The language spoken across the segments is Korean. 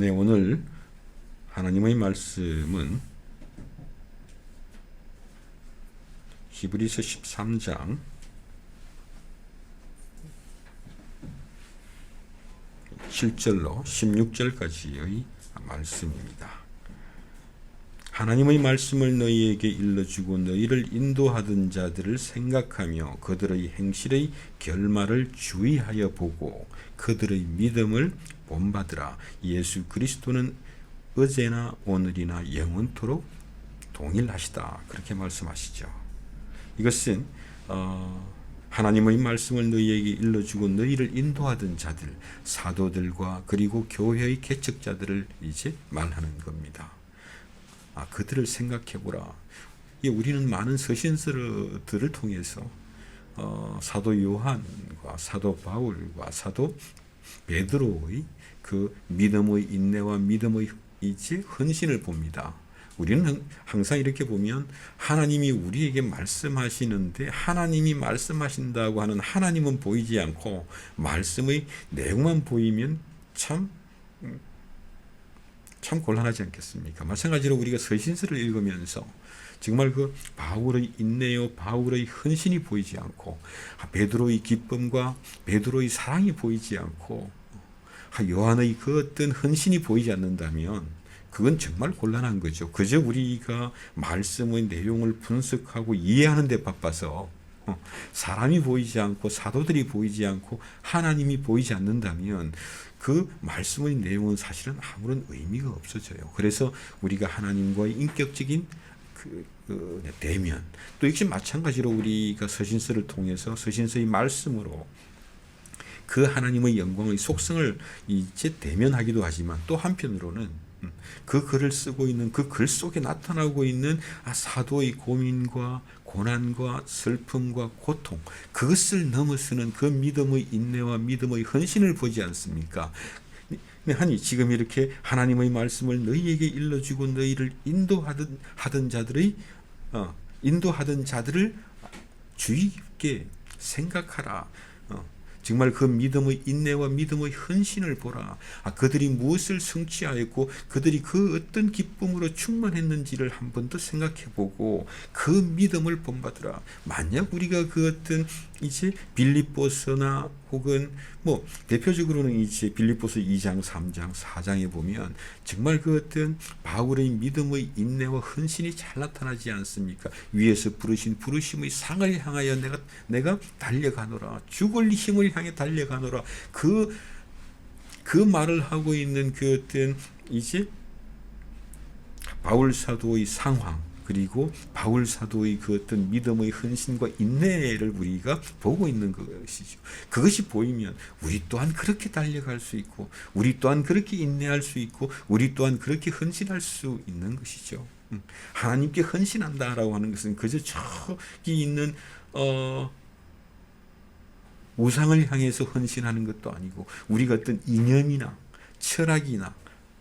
네, 오늘 하나님의 말씀은 히브리서 13장 7절로 16절까지의 말씀입니다. 하나님의 말씀을 너희에게 일러주고 너희를 인도하던 자들을 생각하며 그들의 행실의 결말을 주의하여 보고 그들의 믿음을 본받으라. 예수 그리스도는 어제나 오늘이나 영원토록 동일하시다. 그렇게 말씀하시죠. 이것은 하나님의 말씀을 너희에게 일러주고 너희를 인도하던 자들, 사도들과 그리고 교회의 개척자들을 이제 말하는 겁니다. 그들을 생각해보라. 우리는 많은 서신서들을 통해서 사도 요한과 사도 바울과 사도 베드로의 그 믿음의 인내와 믿음의 이제 헌신을 봅니다. 우리는 항상 이렇게 보면 하나님이 우리에게 말씀하시는데 하나님이 말씀하신다고 하는 하나님은 보이지 않고 말씀의 내용만 보이면 참 곤란하지 않겠습니까? 마찬가지로 우리가 서신서를 읽으면서 정말 그 바울의 인내요, 바울의 헌신이 보이지 않고 베드로의 기쁨과 베드로의 사랑이 보이지 않고 요한의 그 어떤 헌신이 보이지 않는다면 그건 정말 곤란한 거죠. 그저 우리가 말씀의 내용을 분석하고 이해하는 데 바빠서 사람이 보이지 않고 사도들이 보이지 않고 하나님이 보이지 않는다면 그 말씀의 내용은 사실은 아무런 의미가 없어져요. 그래서 우리가 하나님과의 인격적인 대면, 또 역시 마찬가지로 우리가 서신서를 통해서 서신서의 말씀으로 그 하나님의 영광의 속성을 이제 대면하기도 하지만 또 한편으로는 그 글을 쓰고 있는 그 글 속에 나타나고 있는 사도의 고민과 고난과 슬픔과 고통, 그것을 넘어서는 그 믿음의 인내와 믿음의 헌신을 보지 않습니까? 아니 지금 이렇게 하나님의 말씀을 너희에게 일러주고 너희를 인도하던 자들을 주의 깊게 생각하라. 정말 그 믿음의 인내와 믿음의 헌신을 보라. 그들이 무엇을 성취하였고 그들이 그 어떤 기쁨으로 충만했는지를 한 번 더 생각해보고 그 믿음을 본받으라. 만약 우리가 그 어떤 이제 빌립보서나 혹은 대표적으로는 이제 빌립보서 2장, 3장, 4장에 보면 정말 그 어떤 바울의 믿음의 인내와 헌신이 잘 나타나지 않습니까? 위에서 부르신 부르심의 상을 향하여 내가 달려가노라. 죽을 힘을 향해 달려가노라. 그 말을 하고 있는 그 어떤 이제 바울 사도의 상황, 그리고 바울 사도의 그 어떤 믿음의 헌신과 인내를 우리가 보고 있는 것이죠. 그것이 보이면 우리 또한 그렇게 달려갈 수 있고 우리 또한 그렇게 인내할 수 있고 우리 또한 그렇게 헌신할 수 있는 것이죠. 하나님께 헌신한다라고 하는 것은 그저 저기 있는 우상을 향해서 헌신하는 것도 아니고 우리가 어떤 이념이나 철학이나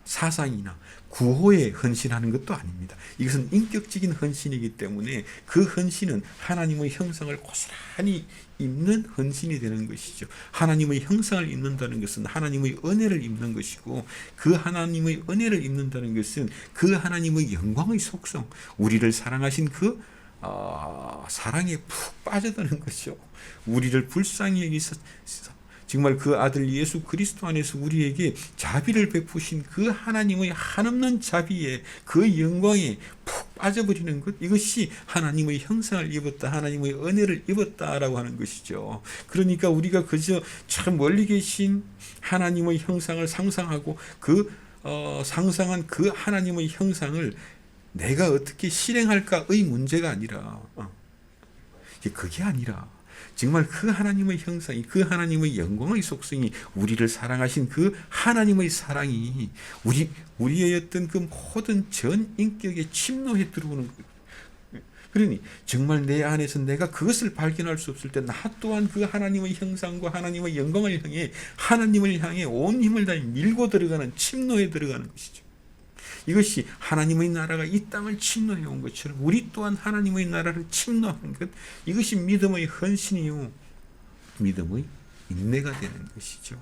사상이나 구호에 헌신하는 것도 아닙니다. 이것은 인격적인 헌신이기 때문에 그 헌신은 하나님의 형상을 고스란히 입는 헌신이 되는 것이죠. 하나님의 형상을 입는다는 것은 하나님의 은혜를 입는 것이고 그 하나님의 은혜를 입는다는 것은 그 하나님의 영광의 속성, 우리를 사랑하신 그 사랑에 푹 빠져드는 거죠. 우리를 불쌍히 여기서 정말 그 아들 예수 그리스도 안에서 우리에게 자비를 베푸신 그 하나님의 한없는 자비에 그 영광에 푹 빠져버리는 것, 이것이 하나님의 형상을 입었다, 하나님의 은혜를 입었다라고 하는 것이죠. 그러니까 우리가 그저 참 멀리 계신 하나님의 형상을 상상하고 그 상상한 그 하나님의 형상을 내가 어떻게 실행할까의 문제가 아니라 그게 아니라 정말 그 하나님의 형상이, 그 하나님의 영광의 속성이, 우리를 사랑하신 그 하나님의 사랑이 우리의 어떤 그 모든 전 인격에 침노해 들어오는 거예요. 그러니 정말 내 안에서 내가 그것을 발견할 수 없을 때 나 또한 그 하나님의 형상과 하나님의 영광을 향해 온 힘을 다해 밀고 들어가는, 침노해 들어가는 것이죠. 이것이 하나님의 나라가 이 땅을 침노해 온 것처럼 우리 또한 하나님의 나라를 침노하는 것, 이것이 믿음의 헌신이요 믿음의 인내가 되는 것이죠.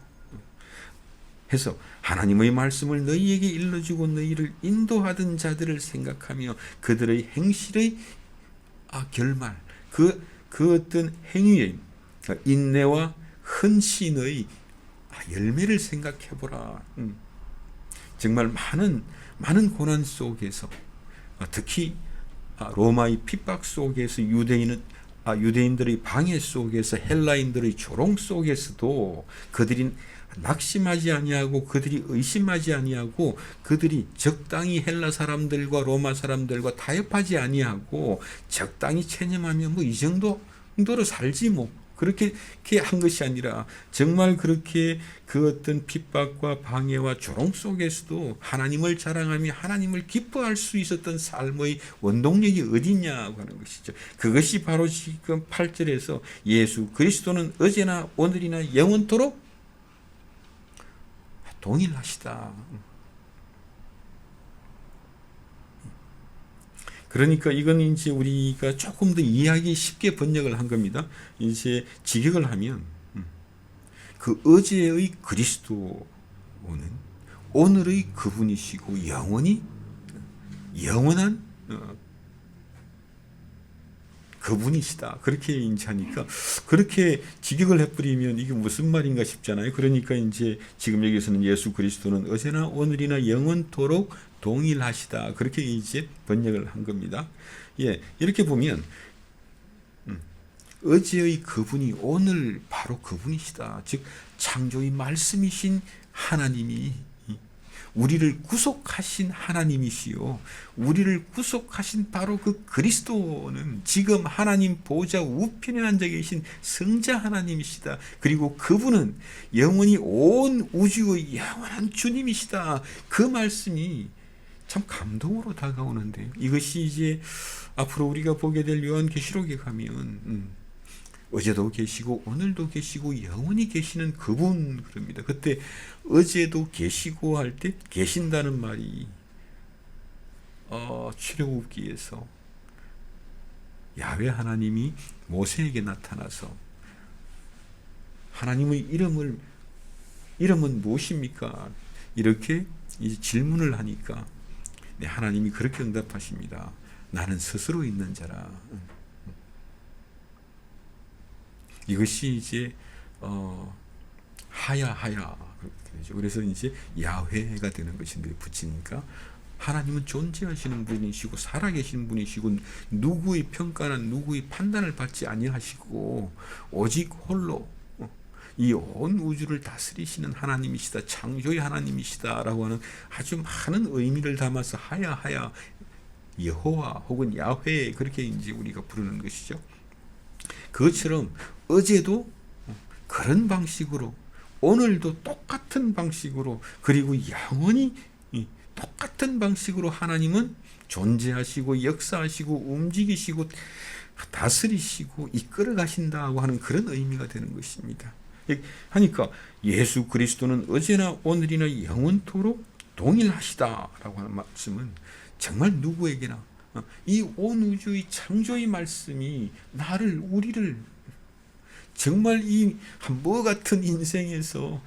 해서 하나님의 말씀을 너희에게 일러주고 너희를 인도하던 자들을 생각하며 그들의 행실의 결말, 그 어떤 행위의 인내와 헌신의 열매를 생각해보라. 정말 많은 고난 속에서, 특히 로마의 핍박 속에서 유대인들의 방해 속에서, 헬라인들의 조롱 속에서도 그들이 낙심하지 아니하고 그들이 의심하지 아니하고 그들이 적당히 헬라 사람들과 로마 사람들과 타협하지 아니하고 적당히 체념하면 이 정도로 살지 그렇게 한 것이 아니라 정말 그렇게 그 어떤 핍박과 방해와 조롱 속에서도 하나님을 자랑하며 하나님을 기뻐할 수 있었던 삶의 원동력이 어디냐고 하는 것이죠. 그것이 바로 지금 8절에서 예수 그리스도는 어제나 오늘이나 영원토록 동일하시다. 그러니까 이건 이제 우리가 조금 더 이해하기 쉽게 번역을 한 겁니다. 이제 직역을 하면 그 어제의 그리스도는 오늘의 그분이시고 영원한 그분이시다. 그렇게 인지하니까 그렇게 직역을 해버리면 이게 무슨 말인가 싶잖아요. 그러니까 이제 지금 여기서는 예수 그리스도는 어제나 오늘이나 영원토록 동일하시다. 그렇게 이제 번역을 한 겁니다. 예, 이렇게 보면 어제의 그분이 오늘 바로 그분이시다. 즉 창조의 말씀이신 하나님이 우리를 구속하신 하나님이시요, 우리를 구속하신 바로 그 그리스도는 지금 하나님 보좌 우편에 앉아 계신 성자 하나님이시다. 그리고 그분은 영원히 온 우주의 영원한 주님이시다. 그 말씀이 참 감동으로 다가오는데요. 이것이 이제 앞으로 우리가 보게 될 요한계시록에 가면 어제도 계시고 오늘도 계시고 영원히 계시는 그분, 그럽니다. 그때 어제도 계시고 할 때 계신다는 말이 출애굽기에서 야훼 하나님이 모세에게 나타나서 하나님의 이름은 무엇입니까? 이렇게 이제 질문을 하니까 하나님이 그렇게 응답하십니다. 나는 스스로 있는 자라. 이것이 이제 하야 그래서 이제 야훼가 되는 것인데 붙이니까 하나님은 존재하시는 분이시고 살아계신 분이시고 누구의 평가나 누구의 판단을 받지 아니하시고 오직 홀로 이 온 우주를 다스리시는 하나님이시다. 창조의 하나님이시다라고 하는 아주 많은 의미를 담아서 하야 여호와 혹은 야훼 그렇게 이제 우리가 부르는 것이죠. 그것처럼 어제도 그런 방식으로 오늘도 똑같은 방식으로 그리고 영원히 똑같은 방식으로 하나님은 존재하시고 역사하시고 움직이시고 다스리시고 이끌어 가신다고 하는 그런 의미가 되는 것입니다. 하니까 예수 그리스도는 어제나 오늘이나 영원토록 동일하시다라고 하는 말씀은 정말 누구에게나 이 온 우주의 창조의 말씀이 우리를 정말 이 뭐 같은 인생에서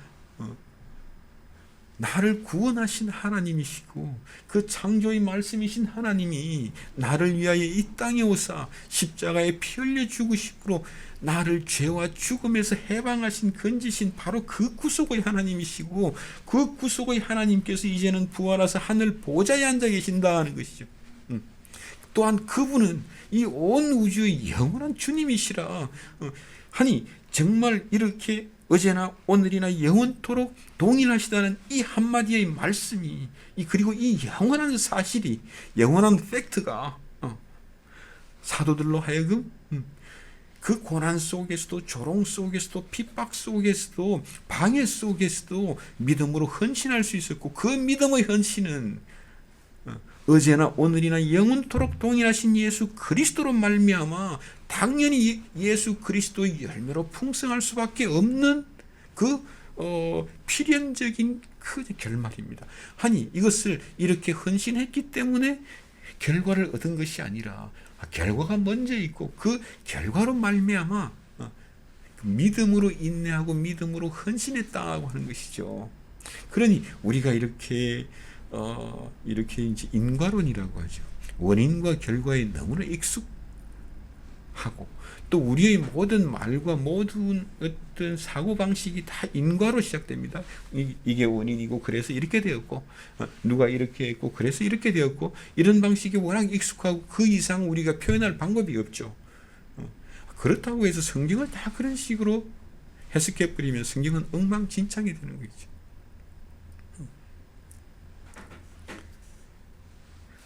나를 구원하신 하나님이시고 그 창조의 말씀이신 하나님이 나를 위하여 이 땅에 오사 십자가에 피 흘려 죽으심으로 나를 죄와 죽음에서 해방하신 건지신 바로 그 구속의 하나님이시고 그 구속의 하나님께서 이제는 부활하사 하늘 보좌에 앉아 계신다는 것이죠. 또한 그분은 이 온 우주의 영원한 주님이시라 하니 정말 이렇게 어제나 오늘이나 영원토록 동일하시다는 이 한마디의 말씀이 그리고 이 영원한 사실이 영원한 팩트가 사도들로 하여금 그 고난 속에서도 조롱 속에서도 핍박 속에서도 방해 속에서도 믿음으로 헌신할 수 있었고 그 믿음의 헌신은 어제나 오늘이나 영원토록 동일하신 예수 그리스도로 말미암아 당연히 예수 그리스도의 열매로 풍성할 수밖에 없는 그 필연적인 그 결말입니다. 하니 이것을 이렇게 헌신했기 때문에 결과를 얻은 것이 아니라 결과가 먼저 있고 그 결과로 말미암아 믿음으로 인내하고 믿음으로 헌신했다고 하는 것이죠. 그러니 우리가 이렇게 이제 인과론이라고 하죠. 원인과 결과에 너무나 익숙하고 또 우리의 모든 말과 모든 어떤 사고 방식이 다 인과로 시작됩니다. 이게 원인이고 그래서 이렇게 되었고 누가 이렇게 했고 그래서 이렇게 되었고 이런 방식이 워낙 익숙하고 그 이상 우리가 표현할 방법이 없죠. 그렇다고 해서 성경을 다 그런 식으로 해석해 버리면 성경은 엉망진창이 되는 거죠.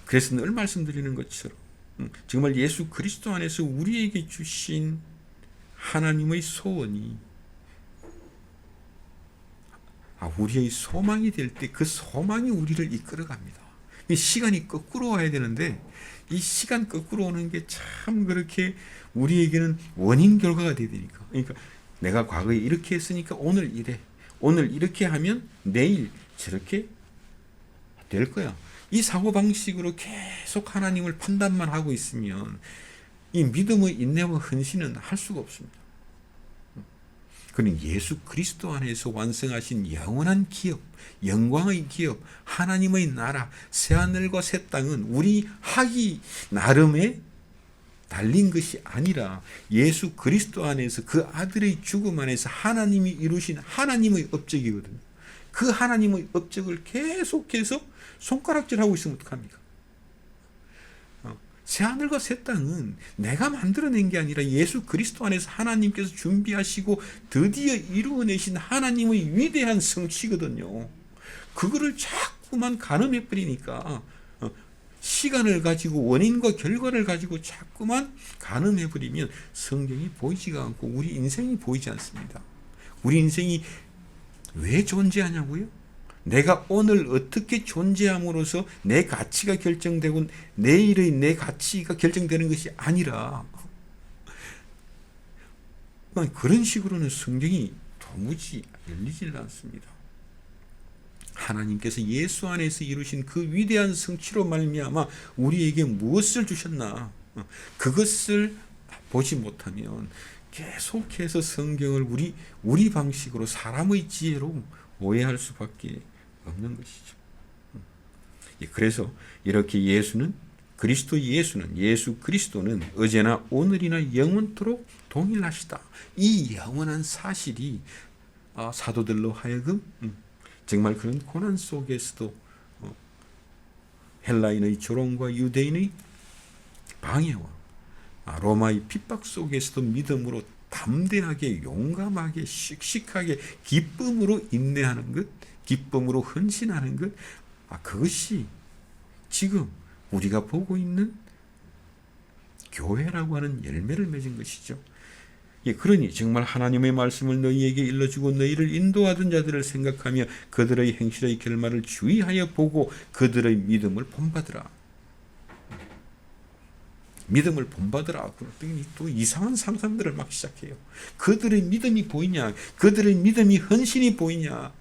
그래서 늘 말씀드리는 것처럼 정말 예수 그리스도 안에서 우리에게 주신 하나님의 소원이 우리의 소망이 될 때 그 소망이 우리를 이끌어갑니다. 이 시간이 거꾸로 와야 되는데 이 시간 거꾸로 오는 게 참 그렇게 우리에게는 원인 결과가 되야 되니까. 그러니까 내가 과거에 이렇게 했으니까 오늘 이래. 오늘 이렇게 하면 내일 저렇게 될 거야. 이 사고방식으로 계속 하나님을 판단만 하고 있으면 이 믿음의 인내와 헌신은 할 수가 없습니다. 그는 예수 그리스도 안에서 완성하신 영원한 기업, 영광의 기업, 하나님의 나라, 새하늘과 새 땅은 우리 하기 나름의 달린 것이 아니라 예수 그리스도 안에서 그 아들의 죽음 안에서 하나님이 이루신 하나님의 업적이거든요. 그 하나님의 업적을 계속해서 손가락질하고 있으면 어떡합니까? 새하늘과 새 땅은 내가 만들어낸 게 아니라 예수 그리스도 안에서 하나님께서 준비하시고 드디어 이루어내신 하나님의 위대한 성취거든요. 그거를 자꾸만 가늠해버리니까 시간을 가지고 원인과 결과를 가지고 자꾸만 가늠해버리면 성경이 보이지가 않고 우리 인생이 보이지 않습니다. 우리 인생이 왜 존재하냐고요? 내가 오늘 어떻게 존재함으로써 내 가치가 결정되고 내일의 내 가치가 결정되는 것이 아니라 그런 식으로는 성경이 도무지 열리질 않습니다. 하나님께서 예수 안에서 이루신 그 위대한 성취로 말미암아 우리에게 무엇을 주셨나 그것을 보지 못하면 계속해서 성경을 우리 방식으로 사람의 지혜로 오해할 수밖에 없는 것이죠. 그래서 이렇게 예수 그리스도는 어제나 오늘이나 영원토록 동일하시다. 이 영원한 사실이 사도들로 하여금 정말 그런 고난 속에서도 헬라인의 조롱과 유대인의 방해와 로마의 핍박 속에서도 믿음으로 담대하게 용감하게 씩씩하게 기쁨으로 인내하는 것, 기쁨으로 헌신하는 것, 그것이 지금 우리가 보고 있는 교회라고 하는 열매를 맺은 것이죠. 그러니 정말 하나님의 말씀을 너희에게 일러주고 너희를 인도하던 자들을 생각하며 그들의 행실의 결말을 주의하여 보고 그들의 믿음을 본받으라. 믿음을 본받으라. 그랬더니 또 이상한 상상들을 막 시작해요. 그들의 믿음이 보이냐? 그들의 믿음이 헌신이 보이냐?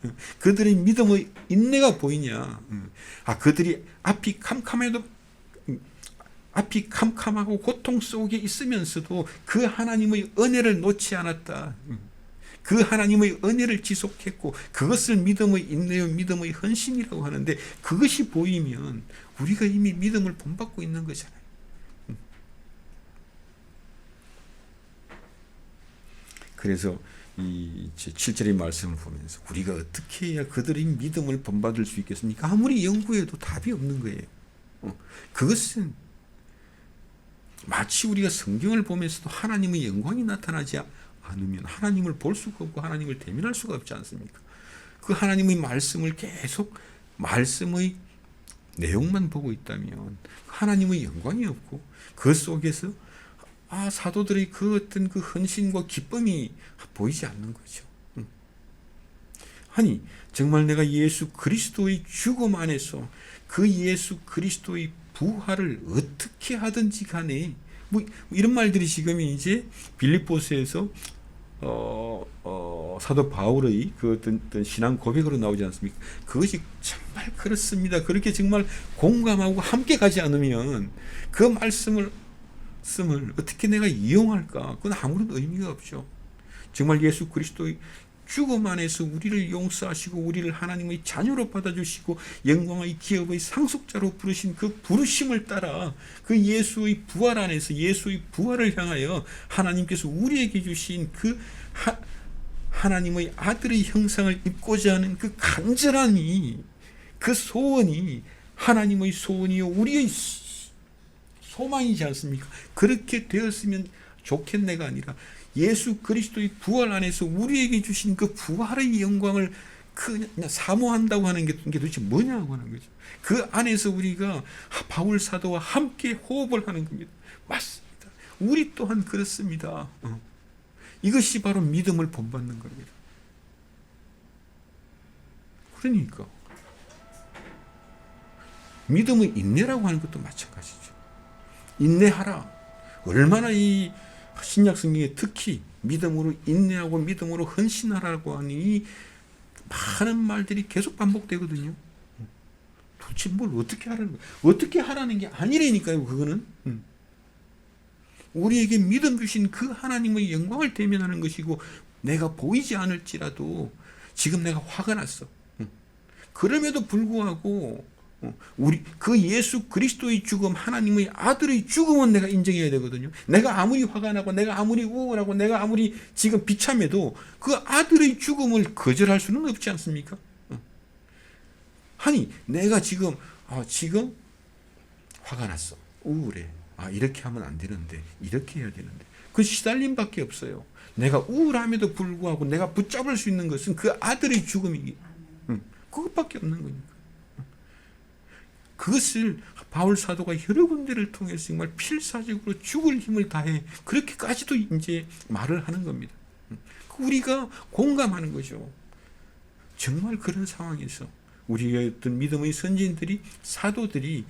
그들의 믿음의 인내가 보이냐? 그들이 앞이 캄캄하고 고통 속에 있으면서도 그 하나님의 은혜를 놓지 않았다. 그 하나님의 은혜를 지속했고 그것을 믿음의 인내요 믿음의 헌신이라고 하는데 그것이 보이면 우리가 이미 믿음을 본받고 있는 거잖아요. 그래서 이 7절의 말씀을 보면서 우리가 어떻게 해야 그들의 믿음을 본받을 수 있겠습니까? 아무리 연구해도 답이 없는 거예요. 그것은 마치 우리가 성경을 보면서도 하나님의 영광이 나타나지 않으면 하나님을 볼 수가 없고 하나님을 대면할 수가 없지 않습니까? 그 하나님의 말씀을 계속 말씀의 내용만 보고 있다면 하나님의 영광이 없고 그 속에서 사도들의 그 어떤 그 헌신과 기쁨이 보이지 않는 거죠. 아니 정말 내가 예수 그리스도의 죽음 안에서 그 예수 그리스도의 부활을 어떻게 하든지 간에 이런 말들이 지금 이제 빌립보서에서 사도 바울의 그 어떤 신앙 고백으로 나오지 않습니까? 그것이 정말 그렇습니다. 그렇게 정말 공감하고 함께 가지 않으면 그 말씀을 어떻게 내가 이용할까? 그건 아무런 의미가 없죠. 정말 예수 그리스도의 죽음 안에서 우리를 용서하시고 우리를 하나님의 자녀로 받아주시고 영광의 기업의 상속자로 부르신 그 부르심을 따라 그 예수의 부활 안에서 예수의 부활을 향하여 하나님께서 우리에게 주신 그 하나님의 아들의 형상을 입고자 하는 그 간절함이, 그 소원이 하나님의 소원이요 우리의 소망이지 않습니까? 그렇게 되었으면 좋겠네가 아니라 예수 그리스도의 부활 안에서 우리에게 주신 그 부활의 영광을 그냥 사모한다고 하는 게 도대체 뭐냐고 하는 거죠. 그 안에서 우리가 바울 사도와 함께 호흡을 하는 겁니다. 맞습니다. 우리 또한 그렇습니다. 이것이 바로 믿음을 본받는 겁니다. 그러니까 믿음의 인내라고 하는 것도 마찬가지죠. 인내하라. 얼마나 이 신약 성경에 특히 믿음으로 인내하고 믿음으로 헌신하라고 하니 이 많은 말들이 계속 반복되거든요. 도대체 뭘 어떻게 하라는 거예요? 어떻게 하라는 게 아니라니까요. 그거는 우리에게 믿음 주신 그 하나님의 영광을 대면하는 것이고, 내가 보이지 않을지라도 지금 내가 화가 났어. 그럼에도 불구하고 우리 그 예수 그리스도의 죽음, 하나님의 아들의 죽음은 내가 인정해야 되거든요. 내가 아무리 화가 나고 내가 아무리 우울하고 내가 아무리 지금 비참해도 그 아들의 죽음을 거절할 수는 없지 않습니까? 아니 내가 지금 화가 났어, 우울해, 이렇게 하면 안 되는데 이렇게 해야 되는데, 그 시달림밖에 없어요. 내가 우울함에도 불구하고 내가 붙잡을 수 있는 것은 그 아들의 죽음이기, 그것밖에 없는 거니까. 그것을 바울 사도가 여러 군데를 통해서 정말 필사적으로 죽을 힘을 다해 그렇게까지도 이제 말을 하는 겁니다. 우리가 공감하는 거죠. 정말 그런 상황에서 우리의 어떤 믿음의 선진들이, 사도들이,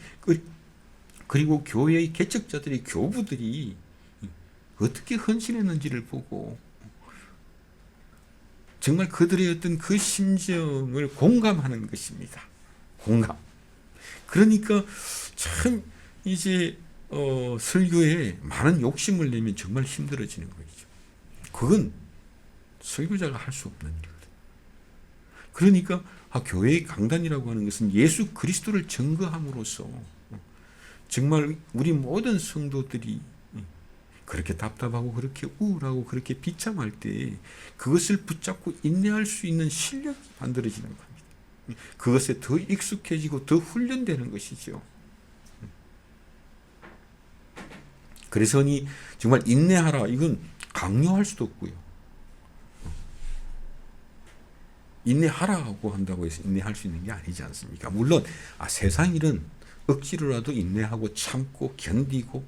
그리고 교회의 개척자들이, 교부들이 어떻게 헌신했는지를 보고 정말 그들의 어떤 그 심정을 공감하는 것입니다. 공감. 그러니까 참 이제 설교에 많은 욕심을 내면 정말 힘들어지는 거죠. 그건 설교자가 할 수 없는 일이거든요. 그러니까 교회의 강단이라고 하는 것은 예수 그리스도를 증거함으로써 정말 우리 모든 성도들이 그렇게 답답하고 그렇게 우울하고 그렇게 비참할 때 그것을 붙잡고 인내할 수 있는 실력이 만들어지는 겁니다. 그것에 더 익숙해지고 더 훈련되는 것이죠. 그래서니 정말 인내하라, 이건 강요할 수도 없고요. 인내하라고 한다고 해서 인내할 수 있는 게 아니지 않습니까? 물론 세상 일은 억지로라도 인내하고 참고 견디고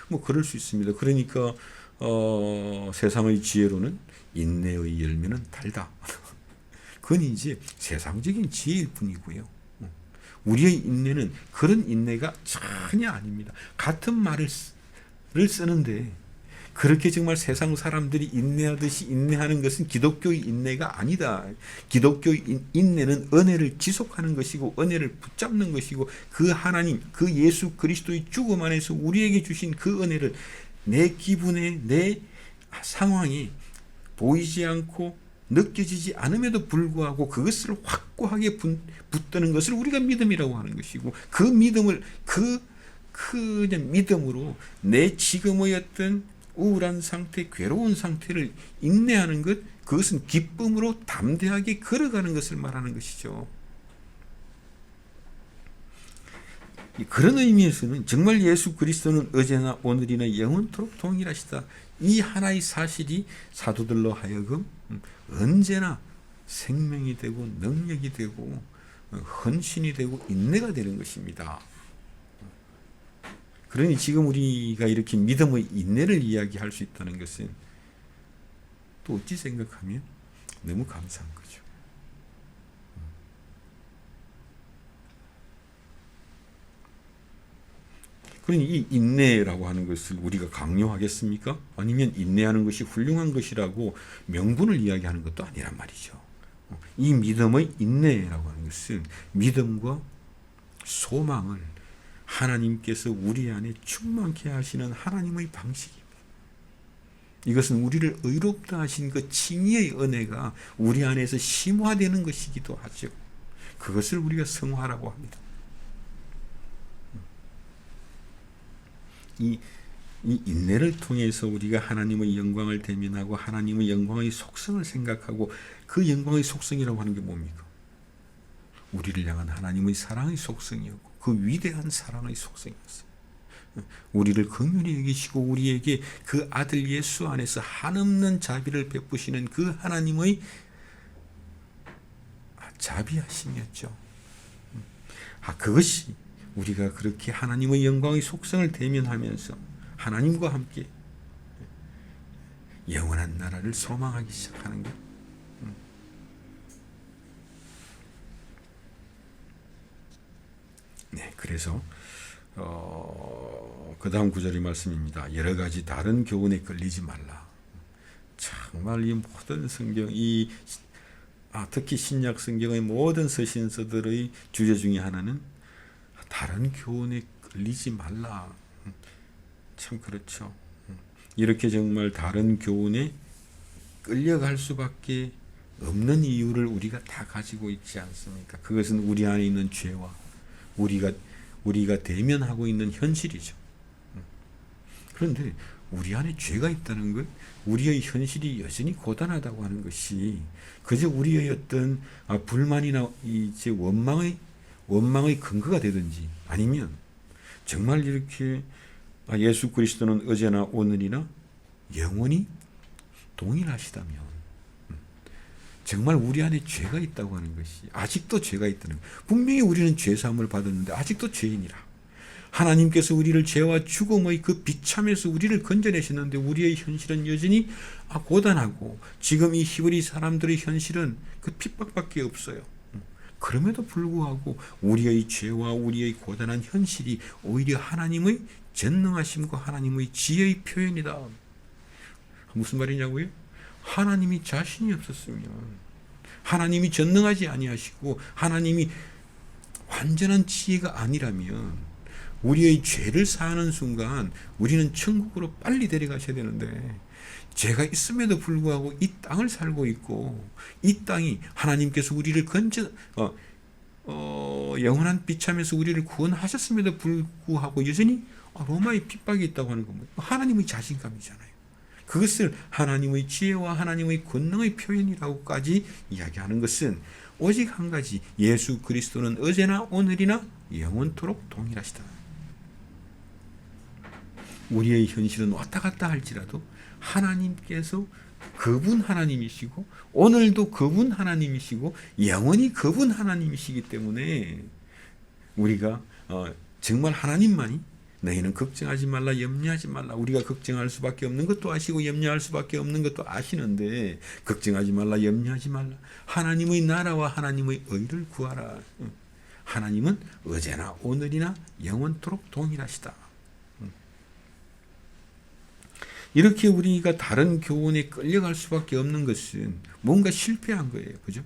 뭐 그럴 수 있습니다. 그러니까 세상의 지혜로는 인내의 열매는 달다. 그건 이제 세상적인 지혜일 뿐이고요. 우리의 인내는 그런 인내가 전혀 아닙니다. 같은 말을 쓰는데 그렇게 정말 세상 사람들이 인내하듯이 인내하는 것은 기독교의 인내가 아니다. 기독교의 인내는 은혜를 지속하는 것이고 은혜를 붙잡는 것이고, 그 하나님, 그 예수 그리스도의 죽음 안에서 우리에게 주신 그 은혜를 내 기분에, 내 상황이 보이지 않고 느껴지지 않음에도 불구하고 그것을 확고하게 붙드는 것을 우리가 믿음이라고 하는 것이고, 그 믿음을 그냥 믿음으로 내 지금의 어떤 우울한 상태, 괴로운 상태를 인내하는 것, 그것은 기쁨으로 담대하게 걸어가는 것을 말하는 것이죠. 그런 의미에서는 정말 예수 그리스도는 어제나 오늘이나 영원토록 동일하시다, 이 하나의 사실이 사도들로 하여금 언제나 생명이 되고 능력이 되고 헌신이 되고 인내가 되는 것입니다. 그러니 지금 우리가 이렇게 믿음의 인내를 이야기할 수 있다는 것은 또 어찌 생각하면 너무 감사한 거죠. 그러니 이 인내라고 하는 것을 우리가 강요하겠습니까? 아니면 인내하는 것이 훌륭한 것이라고 명분을 이야기하는 것도 아니란 말이죠. 이 믿음의 인내라고 하는 것은 믿음과 소망을 하나님께서 우리 안에 충만케 하시는 하나님의 방식입니다. 이것은 우리를 의롭다 하신 그 칭의의 은혜가 우리 안에서 심화되는 것이기도 하죠. 그것을 우리가 성화라고 합니다. 이 인내를 통해서 우리가 하나님의 영광을 대면하고 하나님의 영광의 속성을 생각하고, 그 영광의 속성이라고 하는 게 뭡니까? 우리를 향한 하나님의 사랑의 속성이었고 그 위대한 사랑의 속성이었어요. 우리를 긍휼히 여기시고 우리에게 그 아들 예수 안에서 한없는 자비를 베푸시는 그 하나님의 자비하심이었죠. 그것이 우리가 그렇게 하나님의 영광의 속성을 대면하면서 하나님과 함께 영원한 나라를 소망하기 시작하는 것. 네, 그래서 그 다음 구절의 말씀입니다. 여러 가지 다른 교훈에 끌리지 말라. 정말 이 모든 성경, 특히 신약 성경의 모든 서신서들의 주제 중에 하나는 다른 교훈에 끌리지 말라. 참 그렇죠. 이렇게 정말 다른 교훈에 끌려갈 수밖에 없는 이유를 우리가 다 가지고 있지 않습니까? 그것은 우리 안에 있는 죄와 우리가 대면하고 있는 현실이죠. 그런데 우리 안에 죄가 있다는 것, 우리의 현실이 여전히 고단하다고 하는 것이 그저 우리의 어떤 불만이나 이제 원망의 근거가 되든지, 아니면 정말 이렇게 예수 그리스도는 어제나 오늘이나 영원히 동일하시다면, 정말 우리 안에 죄가 있다고 하는 것이, 아직도 죄가 있다는 것. 분명히 우리는 죄사함을 받았는데 아직도 죄인이라. 하나님께서 우리를 죄와 죽음의 그 비참에서 우리를 건져내셨는데 우리의 현실은 여전히 고단하고, 지금 이 히브리 사람들의 현실은 그 핍박밖에 없어요. 그럼에도 불구하고 우리의 죄와 우리의 고단한 현실이 오히려 하나님의 전능하심과 하나님의 지혜의 표현이다. 무슨 말이냐고요? 하나님이 자신이 없었으면, 하나님이 전능하지 아니하시고 하나님이 완전한 지혜가 아니라면 우리의 죄를 사하는 순간 우리는 천국으로 빨리 데려가셔야 되는데, 죄가 있음에도 불구하고 이 땅을 살고 있고, 이 땅이 하나님께서 우리를 영원한 비참에서 우리를 구원하셨음에도 불구하고 여전히 로마의 핍박이 있다고 하는 건 하나님의 자신감이잖아요. 그것을 하나님의 지혜와 하나님의 권능의 표현이라고까지 이야기하는 것은 오직 한 가지, 예수 그리스도는 어제나 오늘이나 영원토록 동일하시다. 우리의 현실은 왔다 갔다 할지라도 하나님께서 그분 하나님이시고 오늘도 그분 하나님이시고 영원히 그분 하나님이시기 때문에 우리가 정말 하나님만이 너희는 걱정하지 말라, 염려하지 말라. 우리가 걱정할 수밖에 없는 것도 아시고 염려할 수밖에 없는 것도 아시는데, 걱정하지 말라, 염려하지 말라. 하나님의 나라와 하나님의 의를 구하라. 하나님은 어제나 오늘이나 영원토록 동일하시다. 이렇게 우리가 다른 교훈에 끌려갈 수밖에 없는 것은 뭔가 실패한 거예요. 그죠?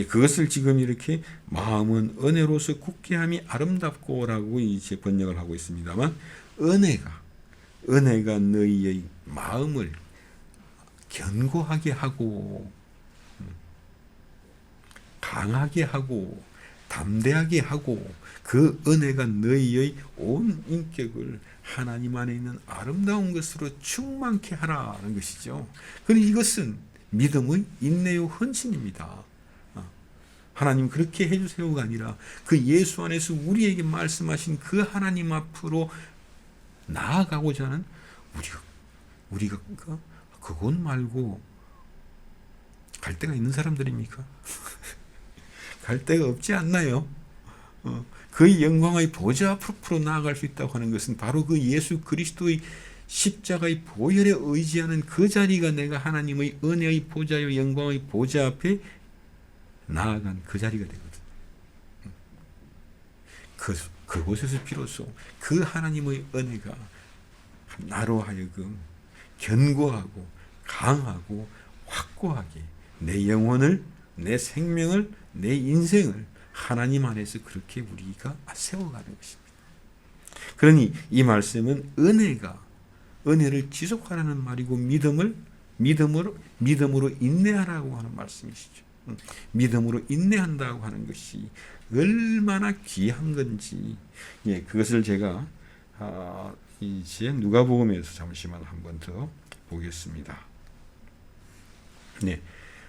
그것을 지금 이렇게 마음은 은혜로서 굳게함이 아름답고라고 이제 번역을 하고 있습니다만, 은혜가 너희의 마음을 견고하게 하고 강하게 하고 담대하게 하고, 그 은혜가 너희의 온 인격을 하나님 안에 있는 아름다운 것으로 충만케 하라는 것이죠. 그런데 이것은 믿음의 인내요 헌신입니다. 하나님 그렇게 해주세요가 아니라 그 예수 안에서 우리에게 말씀하신 그 하나님 앞으로 나아가고자 하는 우리가 그것 말고 갈 데가 있는 사람들입니까? 갈 데가 없지 않나요? 그 영광의 보좌 앞으로 나아갈 수 있다고 하는 것은 바로 그 예수 그리스도의 십자가의 보혈에 의지하는 그 자리가 내가 하나님의 은혜의 보좌요 영광의 보좌 앞에 나아간 그 자리가 되거든. 그곳에서 비로소 그 하나님의 은혜가 나로 하여금 견고하고 강하고 확고하게 내 영혼을, 내 생명을, 내 인생을 하나님 안에서 그렇게 우리가 세워가는 것입니다. 그러니 이 말씀은 은혜가 은혜를 지속하라는 말이고 믿음으로 인내하라고 하는 말씀이시죠. 믿음으로 인내한다고 하는 것이 얼마나 귀한 건지, 예, 그것을 제가 이제 누가복음에서 잠시만 한번 더 보겠습니다. 네,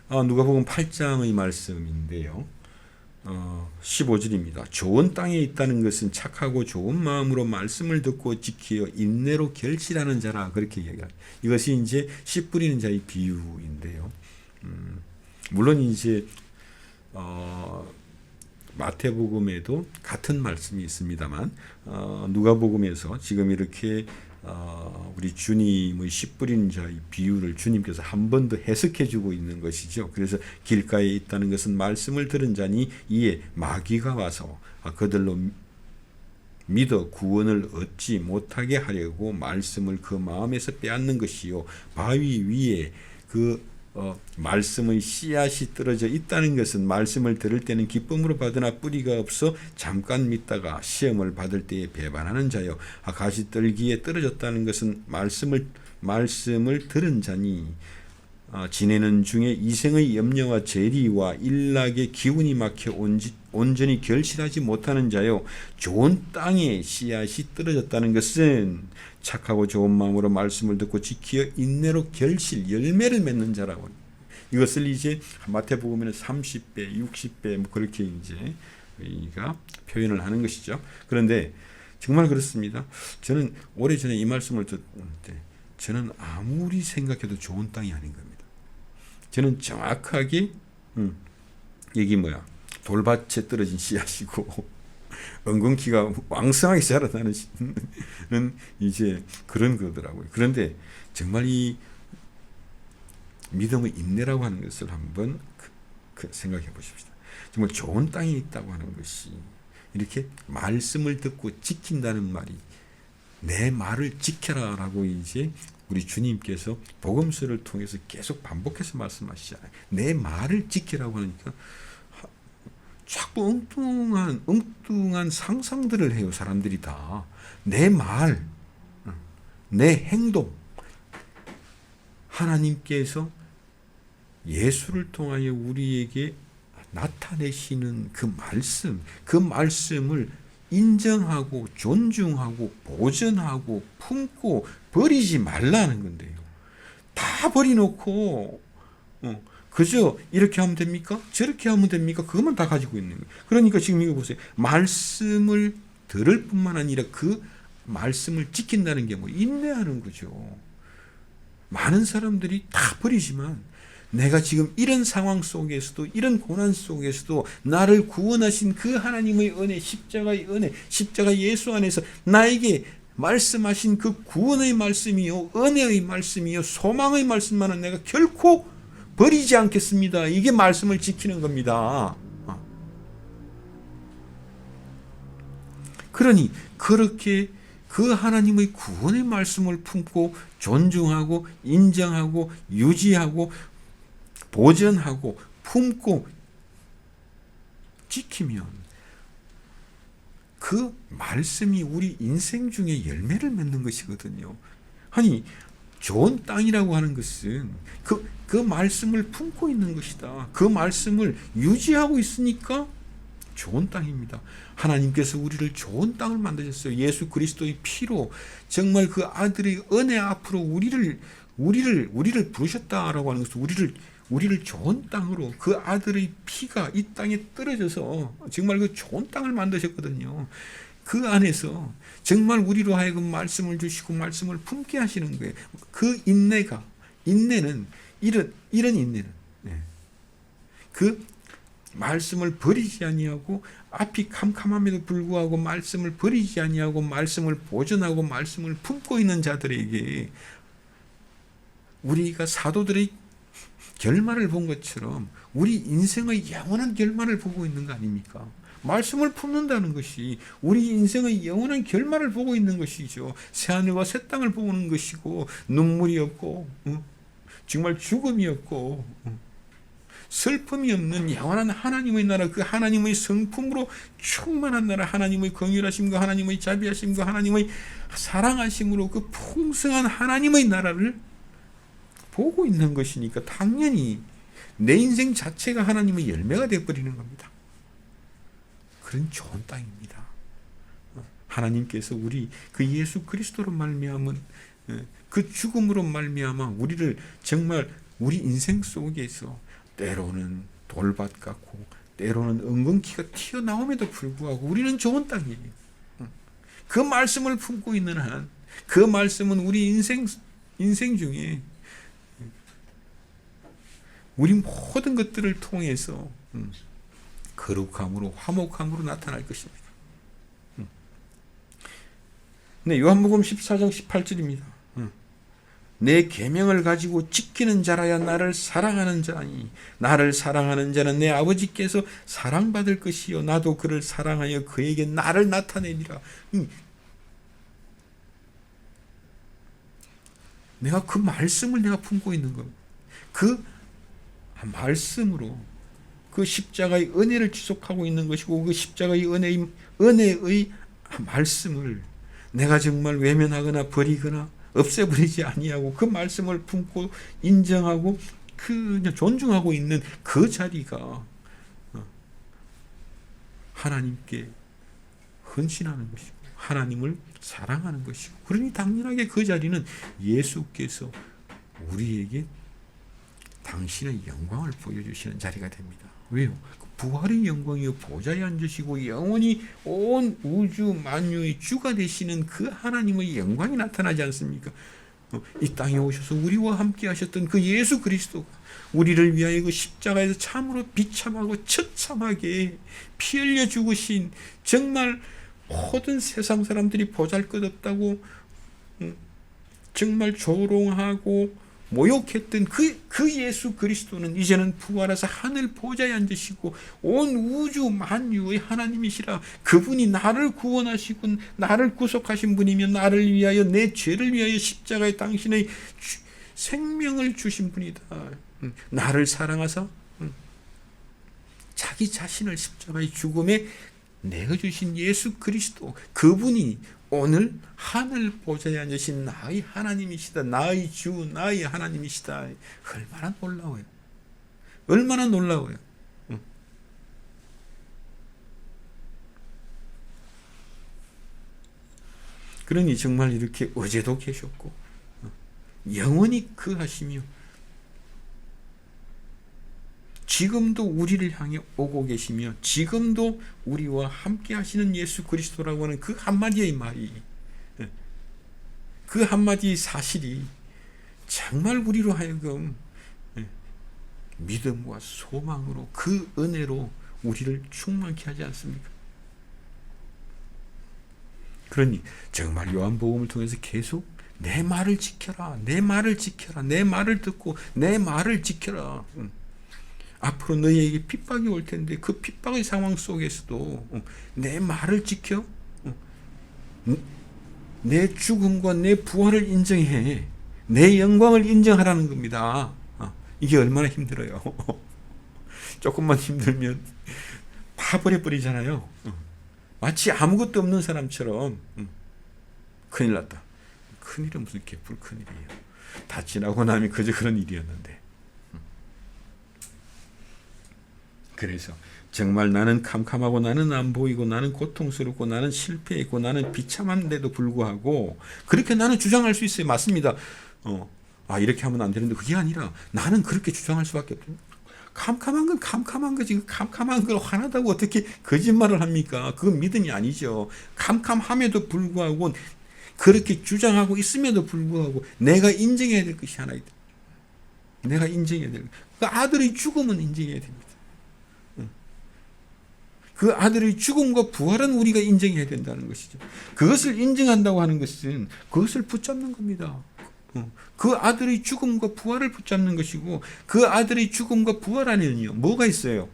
누가복음 8장의 말씀인데요. 15절입니다. 좋은 땅에 있다는 것은 착하고 좋은 마음으로 말씀을 듣고 지키어 인내로 결실하는 자라, 그렇게 이야기합니다. 이것이 이제 씨 뿌리는 자의 비유인데요. 물론 이제 마태복음에도 같은 말씀이 있습니다만 누가복음에서 지금 이렇게 우리 주님의 씨 뿌리는 자의 비유를 주님께서 한 번 더 해석해 주고 있는 것이죠. 그래서 길가에 있다는 것은 말씀을 들은 자니 이에 마귀가 와서 그들로 믿어 구원을 얻지 못하게 하려고 말씀을 그 마음에서 빼앗는 것이요, 바위 위에 그 말씀의 씨앗이 떨어져 있다는 것은 말씀을 들을 때는 기쁨으로 받으나 뿌리가 없어 잠깐 믿다가 시험을 받을 때에 배반하는 자요, 가시떨기에 떨어졌다는 것은 말씀을 들은 자니 지내는 중에 이생의 염려와 재리와 일락의 기운이 막혀 온전히 결실하지 못하는 자요, 좋은 땅에 씨앗이 떨어졌다는 것은 착하고 좋은 마음으로 말씀을 듣고 지키어 인내로 결실 열매를 맺는 자라고. 이것을 이제 마태복음에는 30배, 60배 뭐 그렇게 이제 우리가 표현을 하는 것이죠. 그런데 정말 그렇습니다. 저는 오래전에 이 말씀을 듣는데 저는 아무리 생각해도 좋은 땅이 아닌 겁니다. 저는 정확하게 이게 돌밭에 떨어진 씨앗이고 엉겅퀴가 왕성하게 자라나는 이제 그런 거더라고요. 그런데 정말 이 믿음의 인내라고 하는 것을 한번 생각해 보십시다. 정말 좋은 땅에 있다고 하는 것이 이렇게 말씀을 듣고 지킨다는 말이, 내 말을 지켜라라고 이제 우리 주님께서 복음서를 통해서 계속 반복해서 말씀하시잖아요. 내 말을 지키라고 하니까 자꾸 엉뚱한 상상들을 해요. 사람들이 다. 내 말, 내 행동, 하나님께서 예수를 통하여 우리에게 나타내시는 그 말씀을 인정하고 존중하고 보존하고 품고 버리지 말라는 건데요. 다 버려놓고 그저 이렇게 하면 됩니까? 저렇게 하면 됩니까? 그것만 다 가지고 있는 거예요. 그러니까 지금 이거 보세요. 말씀을 들을 뿐만 아니라 그 말씀을 지킨다는 게 인내하는 거죠. 많은 사람들이 다 버리지만 내가 지금 이런 상황 속에서도, 이런 고난 속에서도 나를 구원하신 그 하나님의 은혜, 십자가의 은혜, 십자가 예수 안에서 나에게 말씀하신 그 구원의 말씀이요, 은혜의 말씀이요, 소망의 말씀만은 내가 결코 버리지 않겠습니다. 이게 말씀을 지키는 겁니다. 그러니 그렇게 그 하나님의 구원의 말씀을 품고 존중하고 인정하고 유지하고 보존하고 품고 지키면 그 말씀이 우리 인생 중에 열매를 맺는 것이거든요. 아니, 좋은 땅이라고 하는 것은 그 말씀을 품고 있는 것이다. 그 말씀을 유지하고 있으니까 좋은 땅입니다. 하나님께서 우리를 좋은 땅을 만드셨어요. 예수 그리스도의 피로 정말 그 아들의 은혜 앞으로 우리를 부르셨다라고 하는 것은 우리를 좋은 땅으로, 그 아들의 피가 이 땅에 떨어져서 정말 그 좋은 땅을 만드셨거든요. 그 안에서 정말 우리로 하여금 말씀을 주시고 말씀을 품게 하시는 거예요. 그 인내는 이런 인내는 그 말씀을 버리지 아니하고 앞이 캄캄함에도 불구하고 말씀을 버리지 아니하고 말씀을 보존하고 말씀을 품고 있는 자들에게 우리가 사도들의 결말을 본 것처럼 우리 인생의 영원한 결말을 보고 있는 거 아닙니까? 말씀을 품는다는 것이 우리 인생의 영원한 결말을 보고 있는 것이죠. 새하늘과 새 땅을 보는 것이고, 눈물이 없고 정말 죽음이 없고 슬픔이 없는 영원한 하나님의 나라, 그 하나님의 성품으로 충만한 나라, 하나님의 긍휼하심과 하나님의 자비하심과 하나님의 사랑하심으로 그 풍성한 하나님의 나라를 보고 있는 것이니까 당연히 내 인생 자체가 하나님의 열매가 되어버리는 겁니다. 그런 좋은 땅입니다. 하나님께서 우리 그 예수 그리스도로 말미암은 그 죽음으로 말미암아 우리를 정말 우리 인생 속에서 때로는 돌밭 같고 때로는 엉겅퀴가 튀어나옴에도 불구하고 우리는 좋은 땅이에요. 그 말씀을 품고 있는 한 그 말씀은 우리 인생 중에 우리 모든 것들을 통해서 거룩함으로 화목함으로 나타날 것입니다. 네, 요한복음 14장 18절입니다. 내 계명을 가지고 지키는 자라야 나를 사랑하는 자니 나를 사랑하는 자는 내 아버지께서 사랑받을 것이요 나도 그를 사랑하여 그에게 나를 나타내리라. 내가 그 말씀을 내가 품고 있는 겁니다. 그 말씀으로 그 십자가의 은혜를 지속하고 있는 것이고 그 십자가의 은혜의 말씀을 내가 정말 외면하거나 버리거나 없애버리지 아니하고 그 말씀을 품고 인정하고 존중하고 있는 그 자리가 하나님께 헌신하는 것이고 하나님을 사랑하는 것이고 그러니 당연하게 그 자리는 예수께서 우리에게 당신의 영광을 보여주시는 자리가 됩니다. 왜요? 부활의 영광이요 보좌에 앉으시고 영원히 온 우주 만유의 주가 되시는 그 하나님의 영광이 나타나지 않습니까? 이 땅에 오셔서 우리와 함께 하셨던 그 예수 그리스도가 우리를 위하여 그 십자가에서 참으로 비참하고 처참하게 피 흘려 죽으신 정말 모든 세상 사람들이 보잘것없다고 정말 조롱하고 모욕했던 그 예수 그리스도는 이제는 부활해서 하늘 보좌에 앉으시고 온 우주 만유의 하나님이시라. 그분이 나를 구원하시고 나를 구속하신 분이며 나를 위하여 내 죄를 위하여 십자가에 당신의 생명을 주신 분이다. 나를 사랑하사 자기 자신을 십자가의 죽음에 내어주신 예수 그리스도 그분이 오늘 하늘 보좌에 앉으신 나의 하나님이시다. 나의 주 나의 하나님이시다. 얼마나 놀라워요. 얼마나 놀라워요. 그러니 정말 이렇게 어제도 계셨고 영원히 그 하시며 지금도 우리를 향해 오고 계시며 지금도 우리와 함께 하시는 예수 그리스도라고 하는 그 한마디의 말이 그 한마디의 사실이 정말 우리로 하여금 믿음과 소망으로 그 은혜로 우리를 충만케 하지 않습니까? 그러니 정말 요한복음을 통해서 계속 내 말을 지켜라, 내 말을 지켜라, 내 말을 듣고 내 말을 지켜라. 앞으로 너희에게 핍박이 올 텐데 그 핍박의 상황 속에서도 내 말을 지켜 내 죽음과 내 부활을 인정해 내 영광을 인정하라는 겁니다. 이게 얼마나 힘들어요. 조금만 힘들면 파버려버리잖아요. 마치 아무것도 없는 사람처럼 큰일 났다. 큰일은 무슨 개뿔 큰일이에요. 다 지나고 나면 그저 그런 일이었는데. 그래서 정말 나는 캄캄하고 나는 안 보이고 나는 고통스럽고 나는 실패했고 나는 비참한데도 불구하고 그렇게 나는 주장할 수 있어요. 맞습니다. 이렇게 하면 안 되는데 그게 아니라 나는 그렇게 주장할 수밖에 없어요. 캄캄한 건 캄캄한 거지. 캄캄한 걸 화나다고 어떻게 거짓말을 합니까? 그건 믿음이 아니죠. 캄캄함에도 불구하고 그렇게 주장하고 있음에도 불구하고 내가 인정해야 될 것이 하나 있다. 내가 인정해야 될 것. 그 아들의 죽음은 인정해야 됩니다. 그 아들의 죽음과 부활은 우리가 인정해야 된다는 것이죠. 그것을 인정한다고 하는 것은 그것을 붙잡는 겁니다. 그 아들의 죽음과 부활을 붙잡는 것이고 그 아들의 죽음과 부활 안에는요 뭐가 있어요?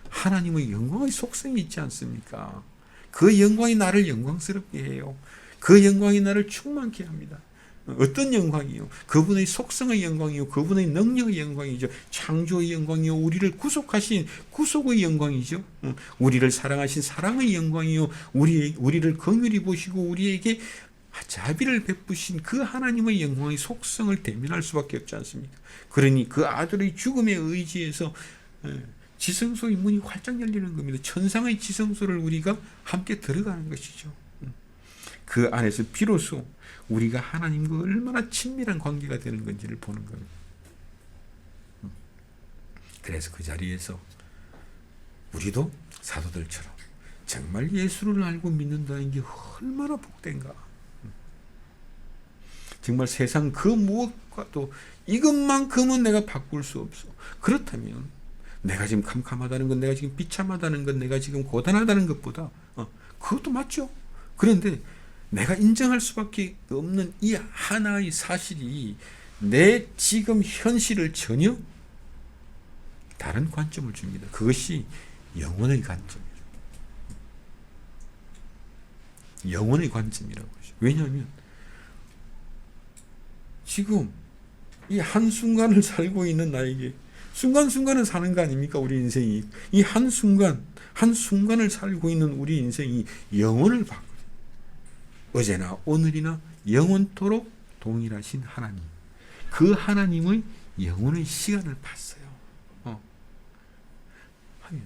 하나님의 영광의 속성이 있지 않습니까? 그 영광이 나를 영광스럽게 해요. 그 영광이 나를 충만케 합니다. 어떤 영광이요? 그분의 속성의 영광이요, 그분의 능력의 영광이죠. 창조의 영광이요, 우리를 구속하신 구속의 영광이죠. 우리를 사랑하신 사랑의 영광이요, 우리를 긍휼히 보시고 우리에게 자비를 베푸신 그 하나님의 영광의 속성을 대면할 수밖에 없지 않습니까? 그러니 그 아들의 죽음에 의지해서 지성소의 문이 활짝 열리는 겁니다. 천상의 지성소를 우리가 함께 들어가는 것이죠. 그 안에서 비로소 우리가 하나님과 얼마나 친밀한 관계가 되는 건지를 보는 겁니다. 그래서 그 자리에서 우리도 사도들처럼 정말 예수를 알고 믿는다는 게 얼마나 복된가. 정말 세상 그 무엇과도 이것만큼은 내가 바꿀 수 없어. 그렇다면 내가 지금 캄캄하다는 것, 내가 지금 비참하다는 것, 내가 지금 고단하다는 것보다 그것도 맞죠. 그런데 내가 인정할 수밖에 없는 이 하나의 사실이 내 지금 현실을 전혀 다른 관점을 줍니다. 그것이 영혼의 관점이에요. 영혼의 관점이라고 하죠. 왜냐하면 지금 이 한순간을 살고 있는 나에게 순간순간은 사는 거 아닙니까? 우리 인생이. 이 한순간을 살고 있는 우리 인생이 영혼을 바꿔요. 어제나 오늘이나 영원토록 동일하신 하나님, 그 하나님의 영혼의 시간을 봤어요. 하면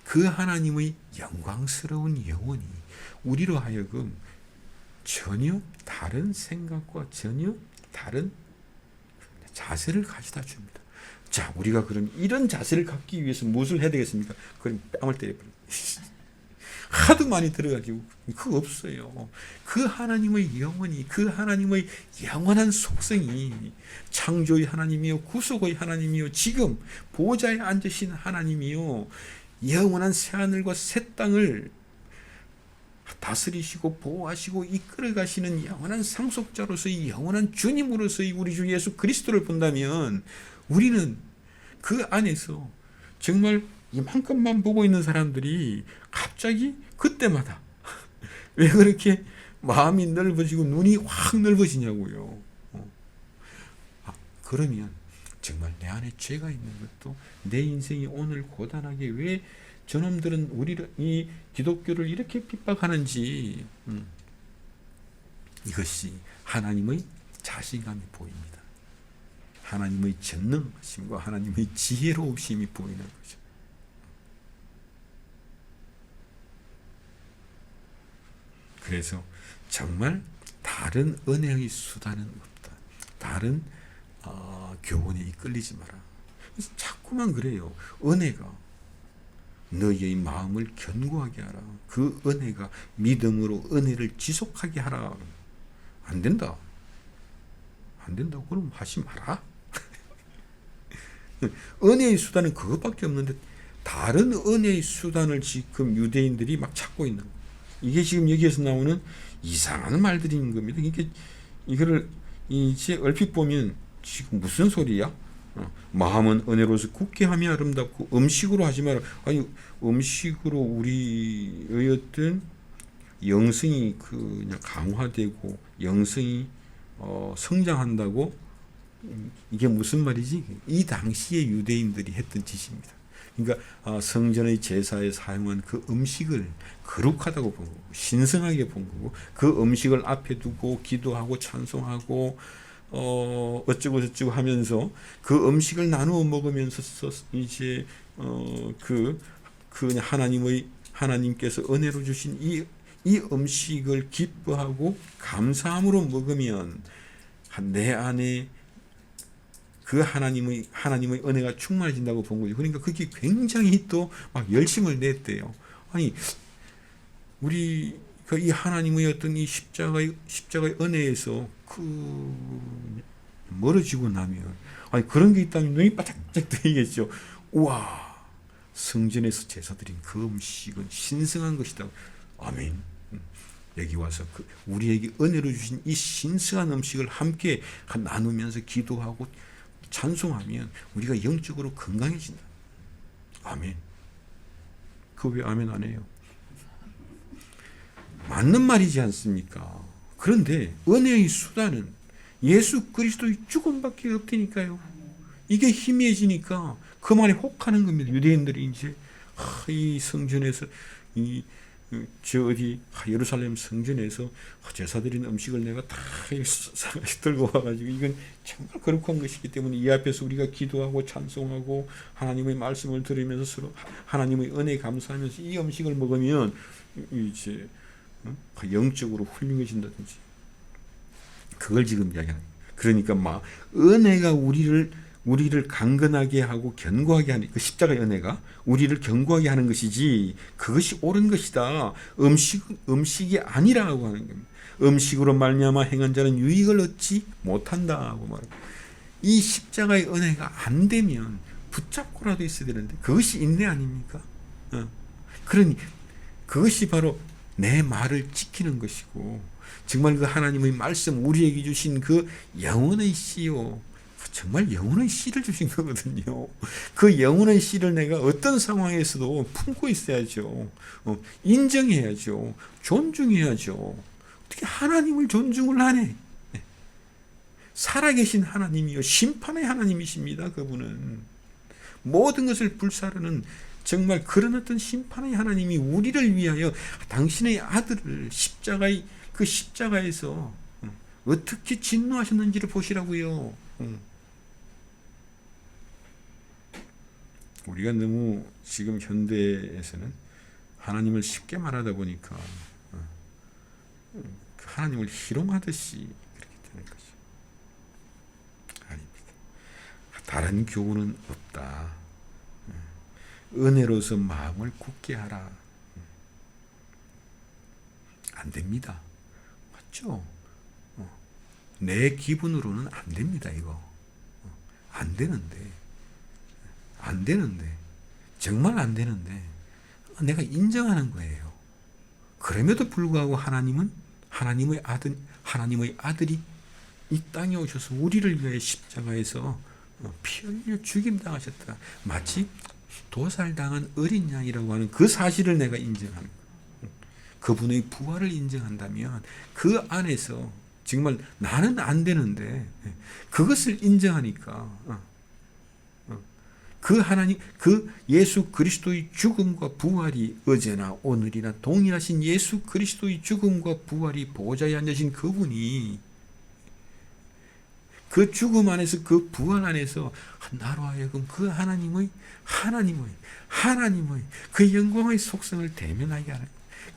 그 하나님의 영광스러운 영혼이 우리로 하여금 전혀 다른 생각과 전혀 다른 자세를 가져다 줍니다. 자, 우리가 그럼 이런 자세를 갖기 위해서 무엇을 해야 되겠습니까? 그럼 뺨을 때려버려요. 하도 많이 들어가지고 그거 없어요. 그 하나님의 영혼이, 그 하나님의 영원한 속성이 창조의 하나님이요, 구속의 하나님이요, 지금 보좌에 앉으신 하나님이요, 영원한 새하늘과 새 땅을 다스리시고 보호하시고 이끌어가시는 영원한 상속자로서의 영원한 주님으로서의 우리 주 예수 그리스도를 본다면 우리는 그 안에서 정말 이만큼만 보고 있는 사람들이 갑자기 그때마다 왜 그렇게 마음이 넓어지고 눈이 확 넓어지냐고요. 그러면 정말 내 안에 죄가 있는 것도, 내 인생이 오늘 고단하게 왜 저놈들은 우리를, 이 기독교를 이렇게 핍박하는지, 이것이 하나님의 자신감이 보입니다. 하나님의 전능하심과 하나님의 지혜로우심이 보이는 거죠. 그래서 정말 다른 은혜의 수단은 없다. 다른 교훈에 이끌리지 마라. 그래서 자꾸만 그래요. 은혜가 너희의 마음을 견고하게 하라. 그 은혜가 믿음으로 은혜를 지속하게 하라. 안 된다. 안 된다고 그럼 하지 마라. 은혜의 수단은 그것밖에 없는데 다른 은혜의 수단을 지금 유대인들이 막 찾고 있는 거예요. 이게 지금 여기에서 나오는 이상한 말들인 겁니다. 이거를 이제 얼핏 보면 지금 무슨 소리야? 마음은 은혜로서 굳게 하며 아름답고 음식으로 하지 마라. 아니, 음식으로 우리의 어떤 영성이 그냥 강화되고 영성이 성장한다고? 이게 무슨 말이지? 이 당시에 유대인들이 했던 짓입니다. 그러니까 성전의 제사에 사용한 그 음식을 거룩하다고 본 거고, 신성하게 본 거고, 그 음식을 앞에 두고 기도하고 찬송하고 어쩌고 저쩌고 하면서 그 음식을 나누어 먹으면서 이제 하나님께서 은혜로 주신 이 음식을 기뻐하고 감사함으로 먹으면 내 안에 그 하나님의 은혜가 충만해진다고 본 거죠. 그러니까 그게 굉장히 또 막 열심을 냈대요. 아니, 우리 이 하나님의 어떤 이 십자가의 은혜에서 멀어지고 나면, 아니 그런 게 있다면 눈이 바짝바짝 뜨이겠죠. 우와, 성전에서 제사 드린 그 음식은 신성한 것이다. 아멘. 여기 와서 우리에게 은혜로 주신 이 신성한 음식을 함께 나누면서 기도하고 찬송하면 우리가 영적으로 건강해진다. 아멘. 그 왜 아멘 안 해요? 맞는 말이지 않습니까? 그런데 은혜의 수단은 예수 그리스도의 죽음밖에 없다니까요. 이게 희미해지니까 그 말에 혹하는 겁니다. 유대인들이 이제 이 성전에서 예루살렘 성전에서 제사드린 음식을 내가 다 들고 와가지고 이건 정말 거룩한 것이기 때문에 이 앞에서 우리가 기도하고 찬송하고 하나님의 말씀을 들으면서 서로 하나님의 은혜 감사하면서 이 음식을 먹으면 이제 영적으로 훌륭해진다든지, 그걸 지금 이야기하는. 그러니까 막 은혜가 우리를 강건하게 하고 견고하게 하는, 그 십자가의 은혜가 우리를 견고하게 하는 것이지 그것이 옳은 것이다. 음식이 아니라고 하는 겁니다. 음식으로 말미암아 행한 자는 유익을 얻지 못한다고 말합니다. 이 십자가의 은혜가 안 되면 붙잡고라도 있어야 되는데 그것이 인내 아닙니까? 그러니 그것이 바로 내 말을 지키는 것이고, 정말 그 하나님의 말씀 우리에게 주신 그 영혼의 씨요, 정말 영혼의 씨를 주신 거거든요. 그 영혼의 씨를 내가 어떤 상황에서도 품고 있어야죠. 인정해야죠. 존중해야죠. 어떻게 하나님을 존중을 하네. 살아계신 하나님이요, 심판의 하나님이십니다. 그분은 모든 것을 불사르는 정말 그런 어떤 심판의 하나님이 우리를 위하여 당신의 아들을 그 십자가에서 어떻게 진노하셨는지를 보시라고요. 우리가 너무 지금 현대에서는 하나님을 쉽게 말하다 보니까 하나님을 희롱하듯이 그렇게 되는 거죠. 아닙니다. 다른 교훈은 없다. 은혜로서 마음을 굳게 하라. 안 됩니다. 맞죠? 내 기분으로는 안 됩니다. 이거 안 되는데, 정말 안 되는데 내가 인정하는 거예요. 그럼에도 불구하고 하나님의 아들이 이 땅에 오셔서 우리를 위해 십자가에서 피 흘려 죽임당하셨다. 마치 도살당한 어린 양이라고 하는 그 사실을 내가 인정하는 거예요. 그분의 부활을 인정한다면 그 안에서 정말 나는 안 되는데 그것을 인정하니까 그 예수 그리스도의 죽음과 부활이 어제나 오늘이나 동일하신 예수 그리스도의 죽음과 부활이 보호자에 앉으신 그분이 그 죽음 안에서, 그 부활 안에서 나로 하여금 그 하나님의 그 영광의 속성을 대면하게 하는.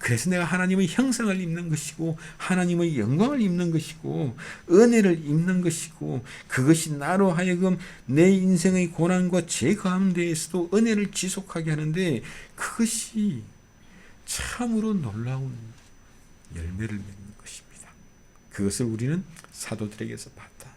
그래서 내가 하나님의 형상을 입는 것이고 하나님의 영광을 입는 것이고 은혜를 입는 것이고, 그것이 나로 하여금 내 인생의 고난과 죄 가운데에서도 은혜를 지속하게 하는데, 그것이 참으로 놀라운 열매를 맺는 것입니다. 그것을 우리는 사도들에게서 봤다.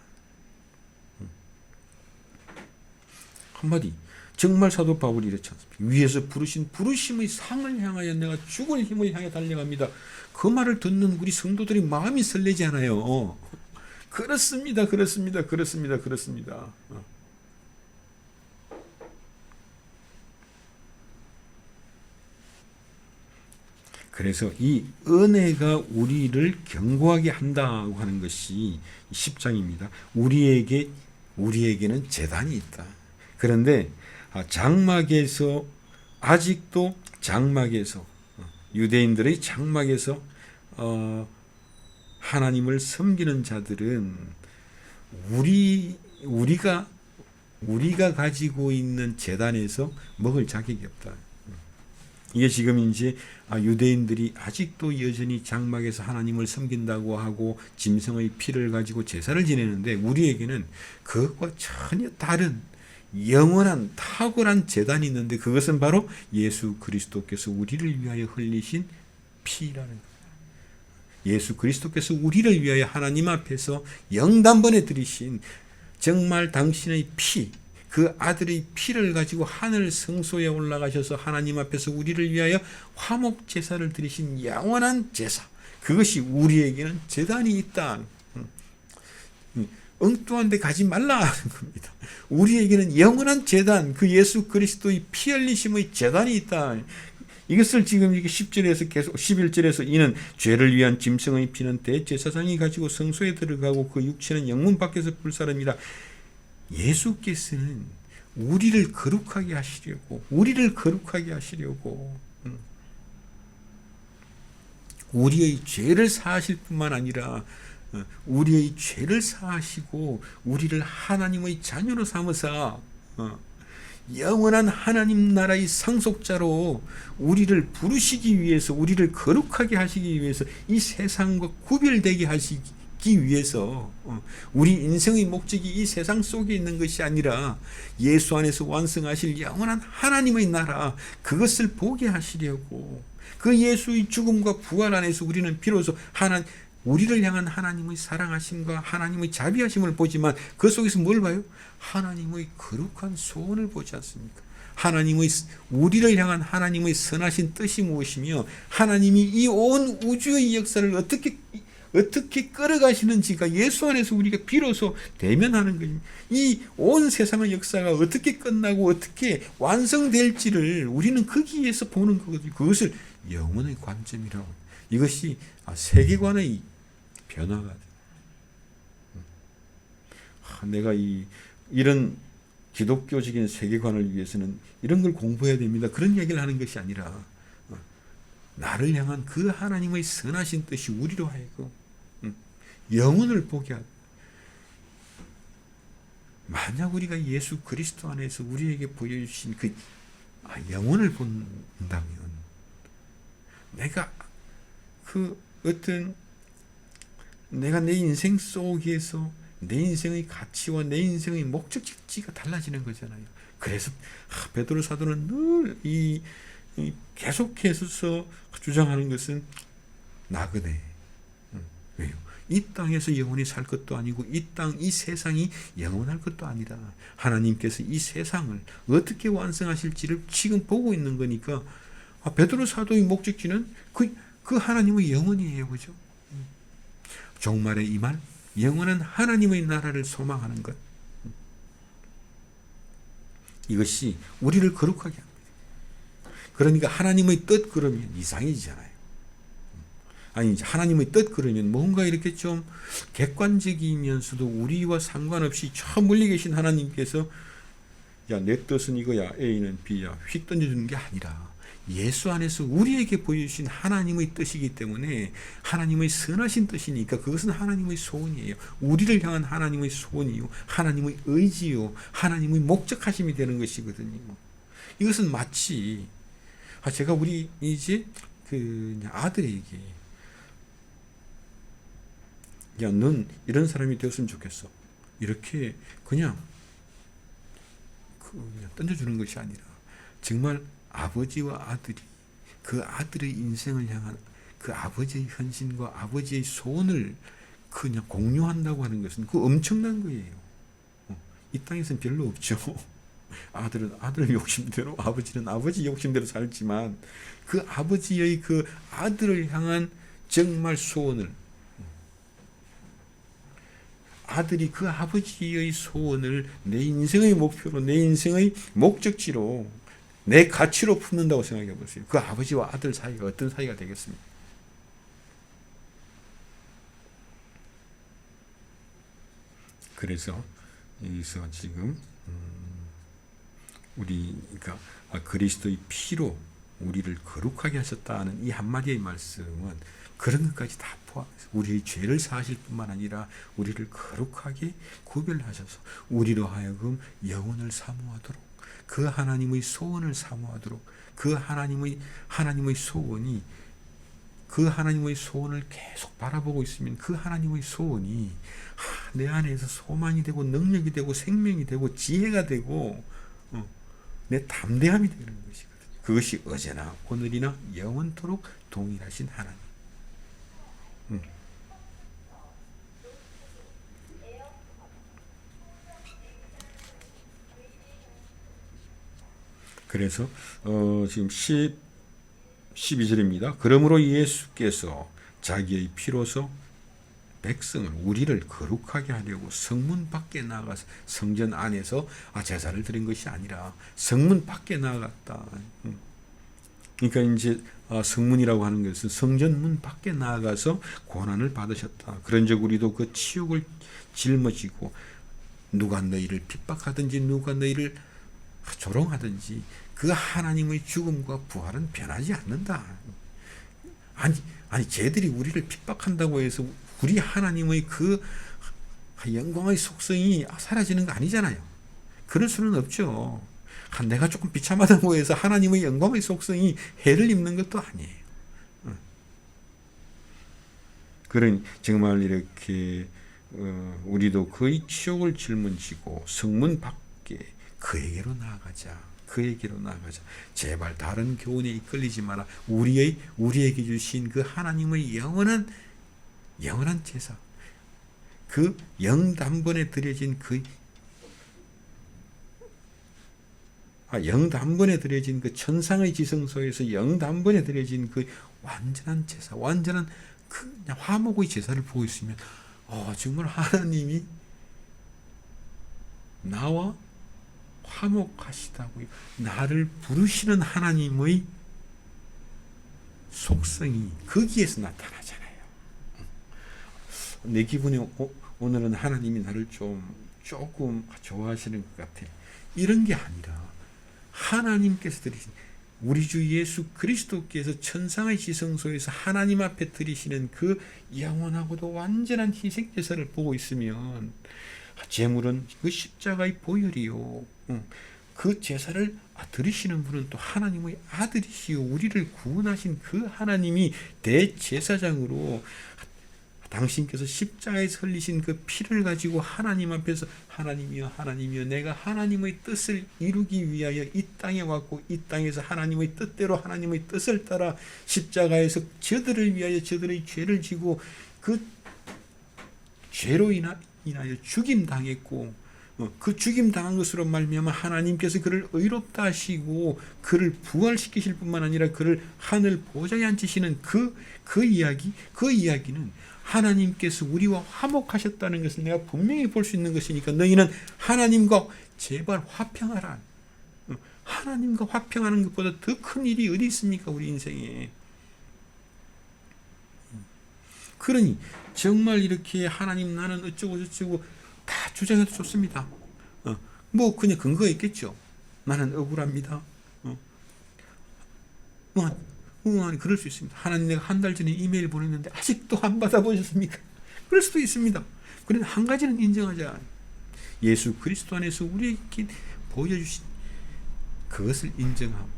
한마디, 정말 사도 바울이 이렇지 않습니까? 위에서 부르신 부르심의 상을 향하여 내가 죽을 힘을 향해 달려갑니다. 그 말을 듣는 우리 성도들이 마음이 설레지 않아요. 그렇습니다. 그래서 이 은혜가 우리를 견고하게 한다고 하는 것이 10장입니다. 우리에게는 제단이 있다. 그런데 아직도 장막에서 유대인들의 장막에서 하나님을 섬기는 자들은 우리가 가지고 있는 제단에서 먹을 자격이 없다. 이게 지금 이제 유대인들이 아직도 여전히 장막에서 하나님을 섬긴다고 하고 짐승의 피를 가지고 제사를 지내는데, 우리에게는 그것과 전혀 다른 영원한 탁월한 제단이 있는데, 그것은 바로 예수 그리스도께서 우리를 위하여 흘리신 피라는 겁니다. 예수 그리스도께서 우리를 위하여 하나님 앞에서 영단번에 드리신 정말 당신의 피, 그 아들의 피를 가지고 하늘 성소에 올라가셔서 하나님 앞에서 우리를 위하여 화목 제사를 드리신 영원한 제사, 그것이 우리에게는 제단이 있다. 엉뚱한 데 가지 말라 하는 겁니다. 우리에게는 영원한 제단, 그 예수 그리스도의 피 흘리심의 제단이 있다. 이것을 지금 이게 10절에서 계속 11절에서 이는 죄를 위한 짐승의 피는 대제사장이 가지고 성소에 들어가고 그 육체는 영문 밖에서 풀 사람이라. 예수께서는 우리를 거룩하게 하시려고 우리의 죄를 사하실 뿐만 아니라 우리의 죄를 사하시고 우리를 하나님의 자녀로 삼으사 영원한 하나님 나라의 상속자로 우리를 부르시기 위해서, 우리를 거룩하게 하시기 위해서, 이 세상과 구별되게 하시기 위해서, 우리 인생의 목적이 이 세상 속에 있는 것이 아니라 예수 안에서 완성하실 영원한 하나님의 나라, 그것을 보게 하시려고, 그 예수의 죽음과 부활 안에서 우리는 비로소 우리를 향한 하나님의 사랑하심과 하나님의 자비하심을 보지만 그 속에서 뭘 봐요? 하나님의 거룩한 소원을 보지 않습니까? 우리를 향한 하나님의 선하신 뜻이 무엇이며 하나님이 이 온 우주의 역사를 어떻게 끌어가시는지가 예수 안에서 우리가 비로소 대면하는 것입니다. 이 온 세상의 역사가 어떻게 끝나고 어떻게 완성될지를 우리는 거기에서 보는 거거든요. 그것을 영혼의 관점이라고. 이것이 세계관의 변화가 돼. 내가 이런 기독교적인 세계관을 위해서는 이런 걸 공부해야 됩니다. 그런 얘기를 하는 것이 아니라 나를 향한 그 하나님의 선하신 뜻이 우리로 하여금 영혼을 보게 하고, 만약 우리가 예수 그리스도 안에서 우리에게 보여주신 그 영혼을 본다면 내가 내 인생 속에서 내 인생의 가치와 내 인생의 목적지가 달라지는 거잖아요. 그래서 베드로 사도는 늘 계속해서 주장하는 것은 나그네. 왜요? 이 땅에서 영원히 살 것도 아니고 이 세상이 영원할 것도 아니라 하나님께서 이 세상을 어떻게 완성하실지를 지금 보고 있는 거니까 베드로 사도의 목적지는 그 하나님의 영혼이에요. 그죠? 종말에 임할 영원한 하나님의 나라를 소망하는 것. 이것이 우리를 거룩하게 합니다. 그러니까 하나님의 뜻 그러면 이상해지잖아요. 아니, 하나님의 뜻 그러면 뭔가 이렇게 좀 객관적이면서도 우리와 상관없이 저 멀리 계신 하나님께서 내 뜻은 이거야, A는 B야, 휙 던져주는 게 아니라 예수 안에서 우리에게 보여주신 하나님의 뜻이기 때문에 하나님의 선하신 뜻이니까 그것은 하나님의 소원이에요. 우리를 향한 하나님의 소원이요, 하나님의 의지요, 하나님의 목적하심이 되는 것이거든요. 이것은 마치 제가 우리 이제 그 아들에게 넌 이런 사람이 되었으면 좋겠어, 이렇게 그냥 던져주는 것이 아니라 정말 아버지와 아들이 그 아들의 인생을 향한 그 아버지의 헌신과 아버지의 소원을 그냥 공유한다고 하는 것은 그 엄청난 거예요. 이 땅에서는 별로 없죠. 아들은 아들 욕심대로, 아버지는 아버지 욕심대로 살지만 그 아버지의 그 아들을 향한 정말 소원을, 아들이 그 아버지의 소원을 내 인생의 목표로, 내 인생의 목적지로, 내 가치로 품는다고 생각해 보세요. 그 아버지와 아들 사이가 어떤 사이가 되겠습니까? 그래서 여기서 지금 우리가 그리스도의 피로 우리를 거룩하게 하셨다는 이 한마디의 말씀은 그런 것까지 다 포함해서 우리의 죄를 사하실 뿐만 아니라 우리를 거룩하게 구별하셔서 우리로 하여금 영혼을 사모하도록, 그 하나님의 소원을 사모하도록, 그 하나님의 소원이, 그 하나님의 소원을 계속 바라보고 있으면 그 하나님의 소원이 내 안에서 소망이 되고 능력이 되고 생명이 되고 지혜가 되고 내 담대함이 되는 것이거든요. 그것이 어제나 오늘이나 영원토록 동일하신 하나님. 그래서 지금 12절입니다. 그러므로 예수께서 자기의 피로서 백성을, 우리를 거룩하게 하려고 성문 밖에 나가서, 성전 안에서 제사를 드린 것이 아니라 성문 밖에 나갔다. 그러니까 이제 성문이라고 하는 것은 성전문 밖에 나아가서 고난을 받으셨다. 그런즉 우리도 그 치욕을 짊어지고 누가 너희를 핍박하든지 누가 너희를 조롱하든지 그 하나님의 죽음과 부활은 변하지 않는다. 아니 쟤들이 우리를 핍박한다고 해서 우리 하나님의 그 영광의 속성이 사라지는 거 아니잖아요. 그럴 수는 없죠. 내가 조금 비참하다고 해서 하나님의 영광의 속성이 해를 입는 것도 아니에요. 그러니 정말 이렇게 우리도 그의 치욕을 짊어지고 성문 밖에 그에게로 나아가자. 그에게로 나아가자. 제발 다른 교훈에 이끌리지 마라. 우리에게 주신 그 하나님의 영원한 제사, 그 영단번에 드려진 영단번에 드려진 그 천상의 지성소에서 영단번에 드려진 그 완전한 제사, 완전한 그 화목의 제사를 보고 있으면 정말 하나님이 나와 화목하시다고요. 나를 부르시는 하나님의 속성이 거기에서 나타나잖아요. 내 기분이 오늘은 하나님이 나를 조금 좋아하시는 것 같아. 이런 게 아니라 하나님께서 드리신 우리 주 예수 그리스도께서 천상의 지성소에서 하나님 앞에 드리시는 그 영원하고도 완전한 희생 제사를 보고 있으면 제물은 그 십자가의 보혈이요. 그 제사를 드리시는 분은 또 하나님의 아들이시요 우리를 구원하신 그 하나님이 대제사장으로 당신께서 십자가에서 흘리신 그 피를 가지고 하나님 앞에서 하나님이여 내가 하나님의 뜻을 이루기 위하여 이 땅에 왔고 이 땅에서 하나님의 뜻대로 하나님의 뜻을 따라 십자가에서 저들을 위하여 저들의 죄를 지고 그 죄로 인하여 죽임 당했고 그 죽임 당한 것으로 말미암아 하나님께서 그를 의롭다 하시고 그를 부활시키실 뿐만 아니라 그를 하늘 보좌에 앉히시는 그 이야기는 하나님께서 우리와 화목하셨다는 것을 내가 분명히 볼 수 있는 것이니까 너희는 하나님과 제발 화평하라. 하나님과 화평하는 것보다 더 큰 일이 어디 있습니까 우리 인생에. 그러니 정말 이렇게 하나님 나는 어쩌고 저쩌고 다 주장해도 좋습니다. 뭐 그냥 근거가 있겠죠. 나는 억울합니다. 그럴 수 있습니다. 하나님 내가 한 달 전에 이메일 보냈는데 아직도 안 받아보셨습니까? 그럴 수도 있습니다. 그런데 한 가지는 인정하자. 예수 그리스도 안에서 우리에게 보여주신 그것을 인정하고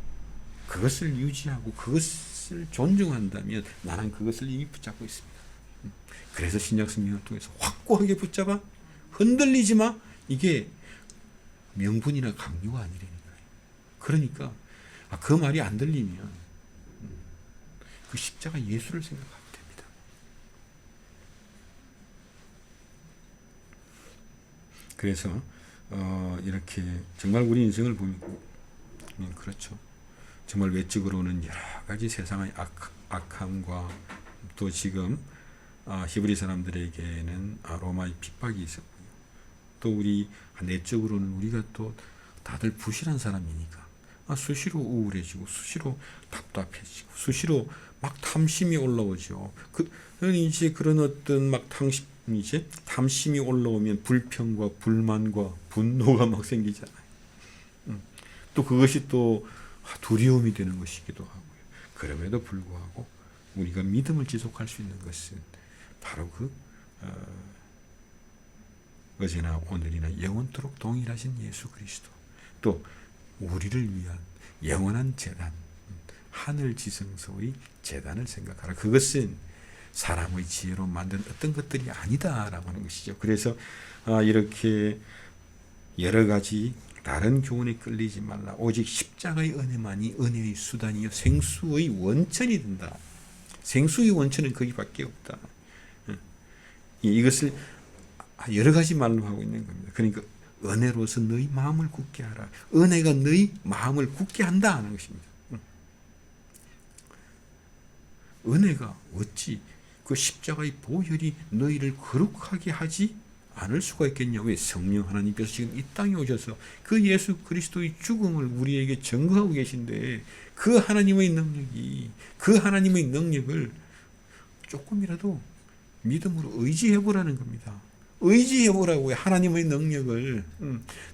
그것을 유지하고 그것을 존중한다면 나는 그것을 이미 붙잡고 있습니다. 그래서 신약 성경을 통해서 확고하게 붙잡아 흔들리지 마. 이게 명분이나 강요가 아니라니까요. 그러니까 그 말이 안 들리면 그 십자가 예수를 생각하면 됩니다. 그래서 이렇게 정말 우리 인생을 보면 그렇죠. 정말 외적으로는 여러 가지 세상의 악함과 또 지금 히브리 사람들에게는 로마의 핍박이 있었고요. 또 우리 내적으로는 우리가 또 다들 부실한 사람이니까 수시로 우울해지고 수시로 답답해지고 수시로 막 탐심이 올라오죠. 이제 그런 어떤 막 탐심이 올라오면 불평과 불만과 분노가 막 생기잖아요. 또 그것이 또 두려움이 되는 것이기도 하고요. 그럼에도 불구하고 우리가 믿음을 지속할 수 있는 것은 바로 어제나 오늘이나 영원토록 동일하신 예수 그리스도, 또 우리를 위한 영원한 제단, 하늘 지성소의 제단을 생각하라. 그것은 사람의 지혜로 만든 어떤 것들이 아니다라고 하는 것이죠. 그래서 이렇게 여러 가지 다른 교훈에 끌리지 말라. 오직 십자가의 은혜만이 은혜의 수단이요 생수의 원천이 된다. 생수의 원천은 거기밖에 없다. 이것을 여러 가지 말로 하고 있는 겁니다. 그러니까 은혜로서 너희 마음을 굳게 하라. 은혜가 너희 마음을 굳게 한다 하는 것입니다. 은혜가 어찌 그 십자가의 보혈이 너희를 거룩하게 하지 않을 수가 있겠냐? 왜? 성령 하나님께서 지금 이 땅에 오셔서 그 예수 그리스도의 죽음을 우리에게 증거하고 계신데 그 하나님의 능력이, 그 하나님의 능력을 조금이라도 믿음으로 의지해보라는 겁니다. 의지해보라고요. 하나님의 능력을.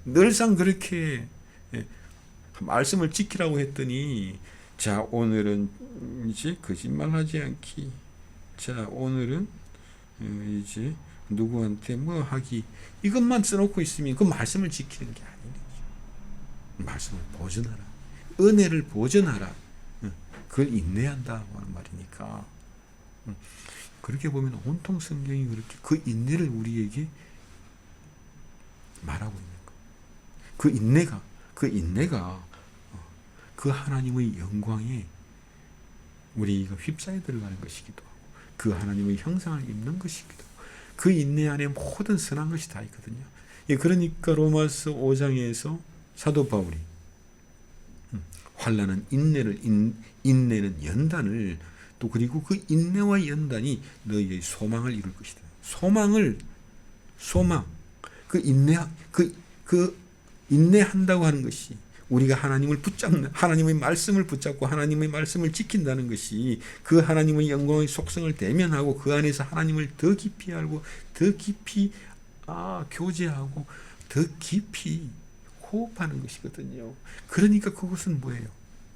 늘상 그렇게 말씀을 지키라고 했더니, 자, 오늘은 이제 거짓말하지 않기. 자, 오늘은 이제 누구한테 뭐 하기. 이것만 써놓고 있으면 그 말씀을 지키는 게 아닌 거죠. 말씀을 보존하라. 은혜를 보존하라. 그걸 인내한다고 하는 말이니까. 그렇게 보면 온통 성경이 그렇게 그 인내를 우리에게 말하고 있는 거예요. 그 인내가 그 하나님의 영광에 우리가 휩싸여 들어가는 것이기도 하고, 그 하나님의 형상을 입는 것이기도 하고, 그 인내 안에 모든 선한 것이 다 있거든요. 그러니까 로마서 5장에서 사도 바울이 환난은 인내는 연단을, 또 그리고 그 인내와 연단이 너희의 소망을 이룰 것이다. 소망, 그 인내한다고 하는 것이 우리가 하나님을 붙잡는, 하나님의 말씀을 붙잡고 하나님의 말씀을 지킨다는 것이 그 하나님의 영광의 속성을 대면하고 그 안에서 하나님을 더 깊이 알고 더 깊이 교제하고 더 깊이 호흡하는 것이거든요. 그러니까 그것은 뭐예요?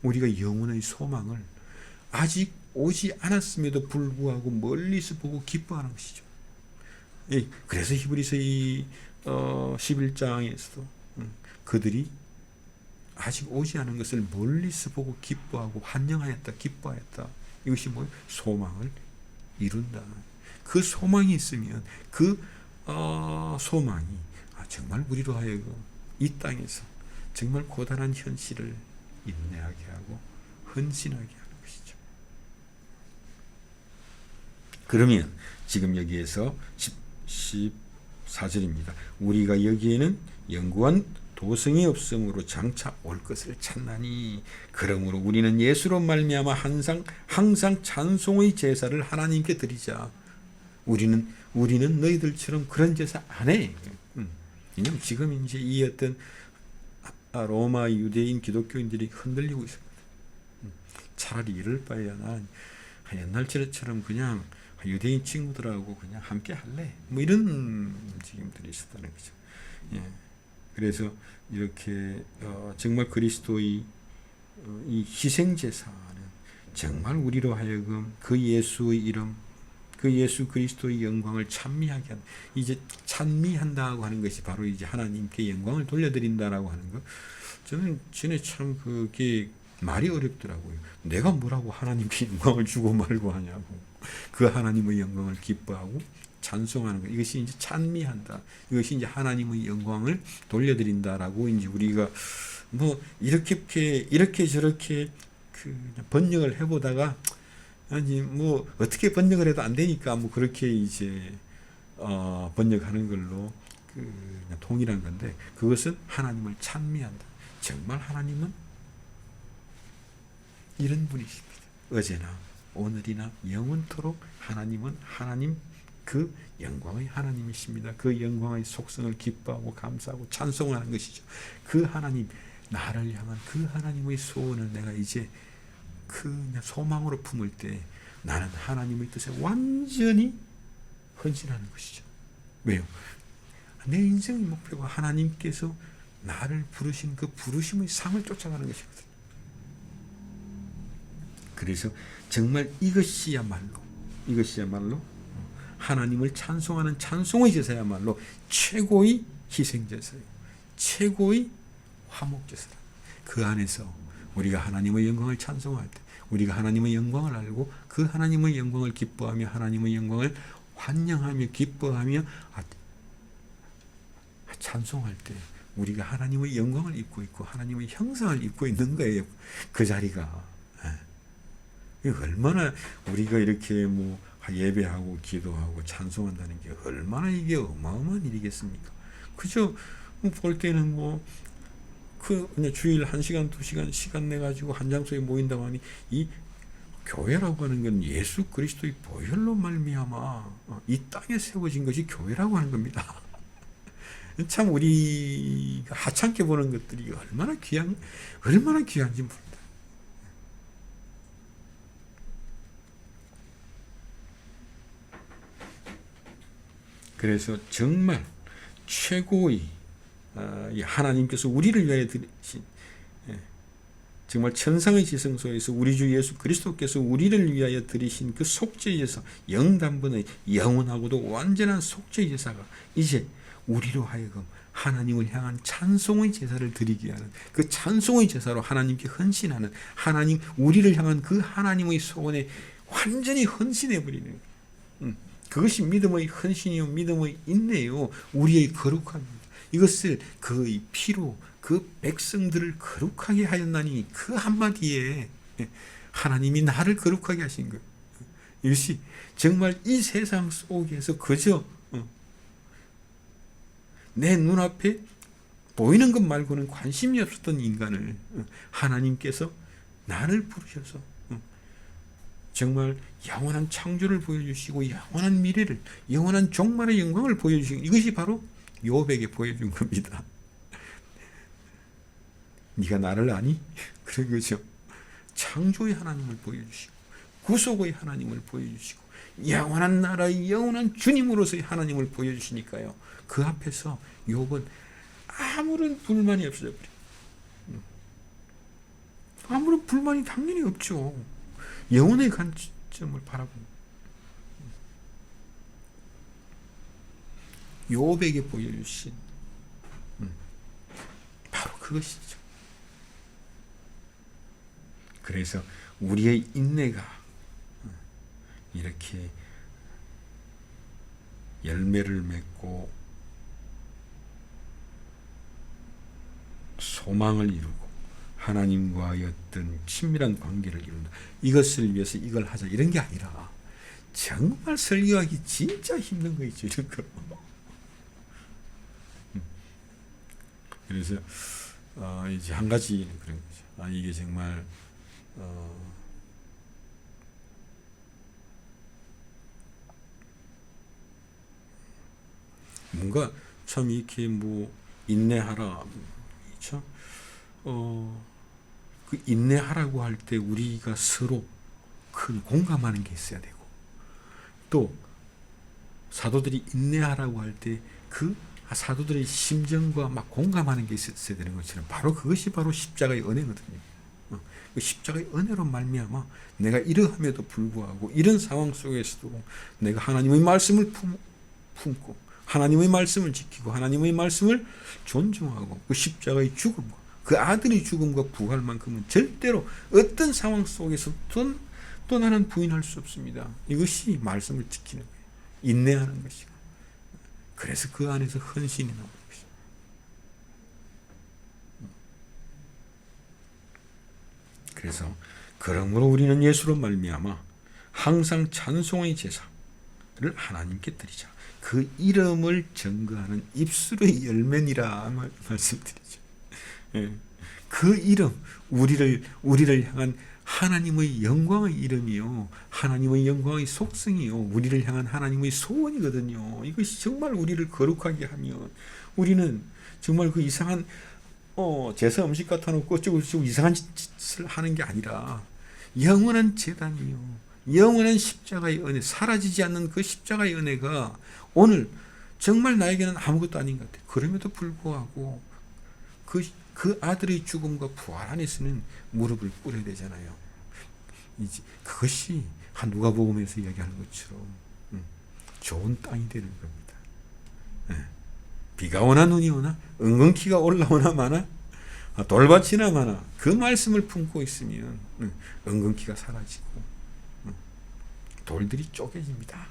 우리가 영혼의 소망을 아직 오지 않았음에도 불구하고 멀리서 보고 기뻐하는 것이죠. 그래서 히브리서 11장에서도 그들이 아직 오지 않은 것을 멀리서 보고 기뻐하고 환영하였다, 기뻐하였다. 이것이 뭐예요? 소망을 이룬다. 그 소망이 있으면 그 소망이 정말 우리로 하여금 이 땅에서 정말 고단한 현실을 인내하게 하고 헌신하게 하는 것이죠. 그러면 지금 여기에서 14절입니다. 우리가 여기에는 영구한 도성이 없으므로 장차 올 것을 찾나니, 그러므로 우리는 예수로 말미암아 항상 찬송의 제사를 하나님께 드리자. 우리는 너희들처럼 그런 제사 안 해. 왜냐면 지금 이제 이 어떤 로마 유대인 기독교인들이 흔들리고 있습니다. 차라리 이럴 바에야 난 옛날처럼 그냥 유대인 친구들하고 그냥 함께 할래. 뭐 이런 움직임들이 있었다는 거죠. 그래서 이렇게 정말 그리스도의 이 희생제사는 정말 우리로 하여금 그 예수의 이름, 그 예수 그리스도의 영광을 찬미하게 하는, 이제 찬미한다고 하는 것이 바로 이제 하나님께 영광을 돌려드린다라고 하는 것. 저는 전에 참 그게 말이 어렵더라고요. 내가 뭐라고 하나님께 영광을 주고 말고 하냐고. 그 하나님의 영광을 기뻐하고 찬송하는 것. 이것이 이제 찬미한다. 이것이 이제 하나님의 영광을 돌려드린다라고 이제 우리가 뭐 이렇게 저렇게 번역을 해보다가 아니 뭐 어떻게 번역을 해도 안 되니까 뭐 그렇게 이제 번역하는 걸로 그냥 통일한 건데, 그것은 하나님을 찬미한다. 정말 하나님은 이런 분이십니다. 어제나 오늘이나 영원토록 하나님은 하나님, 그 영광의 하나님이십니다. 그 영광의 속성을 기뻐하고 감사하고 찬송하는 것이죠. 그 하나님, 나를 향한 그 하나님의 소원을 내가 이제 그냥 소망으로 품을 때 나는 하나님의 뜻에 완전히 헌신하는 것이죠. 왜요? 내 인생의 목표가 하나님께서 나를 부르신 그 부르심의 상을 쫓아가는 것이거든요. 그래서 정말 이것이야말로 하나님을 찬송하는 찬송의 제사야말로 최고의 희생제사예요. 최고의 화목제사다. 그 안에서 우리가 하나님의 영광을 찬송할 때, 우리가 하나님의 영광을 알고 그 하나님의 영광을 기뻐하며 하나님의 영광을 환영하며 기뻐하며 찬송할 때 우리가 하나님의 영광을 입고 있고 하나님의 형상을 입고 있는 거예요. 그 자리가. 얼마나 우리가 이렇게 뭐 예배하고 기도하고 찬송한다는 게 얼마나 이게 어마어마한 일이겠습니까? 그저 볼 때는 그냥 주일 1시간 2시간 시간 내 가지고 한 장소에 모인다고 하니, 이 교회라고 하는 건 예수 그리스도의 보혈로 말미암아 이 땅에 세워진 것이 교회라고 하는 겁니다. 참 우리가 하찮게 보는 것들이 얼마나 귀한지 모릅니다. 그래서 정말 최고의 하나님께서 우리를 위하여 드리신 정말 천상의 지성소에서 우리 주 예수 그리스도께서 우리를 위하여 드리신 그 속죄 제사, 영단번의 영원하고도 완전한 속죄 제사가 이제 우리로 하여금 하나님을 향한 찬송의 제사를 드리게 하는, 그 찬송의 제사로 하나님께 헌신하는, 하나님 우리를 향한 그 하나님의 소원에 완전히 헌신해 버리는, 그것이 믿음의 헌신이요 믿음의 인내요 우리의 거룩함입니다. 이것을 그의 피로 그 백성들을 거룩하게 하였나니, 그 한마디에 하나님이 나를 거룩하게 하신 거예요. 이것이 정말 이 세상 속에서 그저 내 눈앞에 보이는 것 말고는 관심이 없었던 인간을 하나님께서 나를 부르셔서 정말 영원한 창조를 보여주시고 영원한 미래를, 영원한 종말의 영광을 보여주시고, 이것이 바로 욥에게 보여준 겁니다. 네가 나를 아니? 그런 거죠. 창조의 하나님을 보여주시고 구속의 하나님을 보여주시고 영원한 나라의 영원한 주님으로서의 하나님을 보여주시니까요, 그 앞에서 욥은 아무런 불만이 없어져 버려요. 아무런 불만이 당연히 없죠. 영혼의 관점을 바라보는 욥에게 보여주신 바로 그것이죠. 그래서 우리의 인내가 이렇게 열매를 맺고 소망을 이루고 하나님과의 어떤 친밀한 관계를 이룬다, 이것을 위해서 이걸 하자 이런 게 아니라 정말 설교하기 진짜 힘든 거 있죠, 이런 거. 그래서 이제 한 가지 그런 거죠. 이게 정말 뭔가 참 이렇게 뭐 인내하라, 그렇죠? 그 인내하라고 할 때 우리가 서로 큰 공감하는 게 있어야 되고, 또 사도들이 인내하라고 할 때 그 사도들의 심정과 막 공감하는 게 있어야 되는 것처럼, 바로 그것이 바로 십자가의 은혜거든요. 그 십자가의 은혜로 말미암아 내가 이러함에도 불구하고 이런 상황 속에서도 내가 하나님의 말씀을 품고 하나님의 말씀을 지키고 하나님의 말씀을 존중하고 그 십자가의 죽음과 그 아들의 죽음과 부활만큼은 절대로 어떤 상황 속에서 또 나는 부인할 수 없습니다. 이것이 말씀을 지키는 거예요. 인내하는 것이고, 그래서 그 안에서 헌신이 나오는 것입니다. 그래서 그러므로 우리는 예수로 말미암아 항상 찬송의 제사를 하나님께 드리자. 그 이름을 증거하는 입술의 열매니라 말씀드리죠. 그 이름, 우리를 향한 하나님의 영광의 이름이요, 하나님의 영광의 속성이요, 우리를 향한 하나님의 소원이거든요. 이것이 정말 우리를 거룩하게 하면 우리는 정말 그 이상한 제사 음식 갖다 놓고 어쩌고 이상한 짓을 하는 게 아니라 영원한 제단이요, 영원한 십자가의 은혜, 사라지지 않는 그 십자가의 은혜가 오늘 정말 나에게는 아무것도 아닌 것 같아요. 그럼에도 불구하고 그 아들의 죽음과 부활 안에서는 무릎을 꿇어야 되잖아요. 이제 그것이 누가복음에서 이야기하는 것처럼 좋은 땅이 되는 겁니다. 비가 오나 눈이 오나 은근키가 올라오나 마나 돌밭이나 마나 그 말씀을 품고 있으면 은근키가 사라지고 돌들이 쪼개집니다.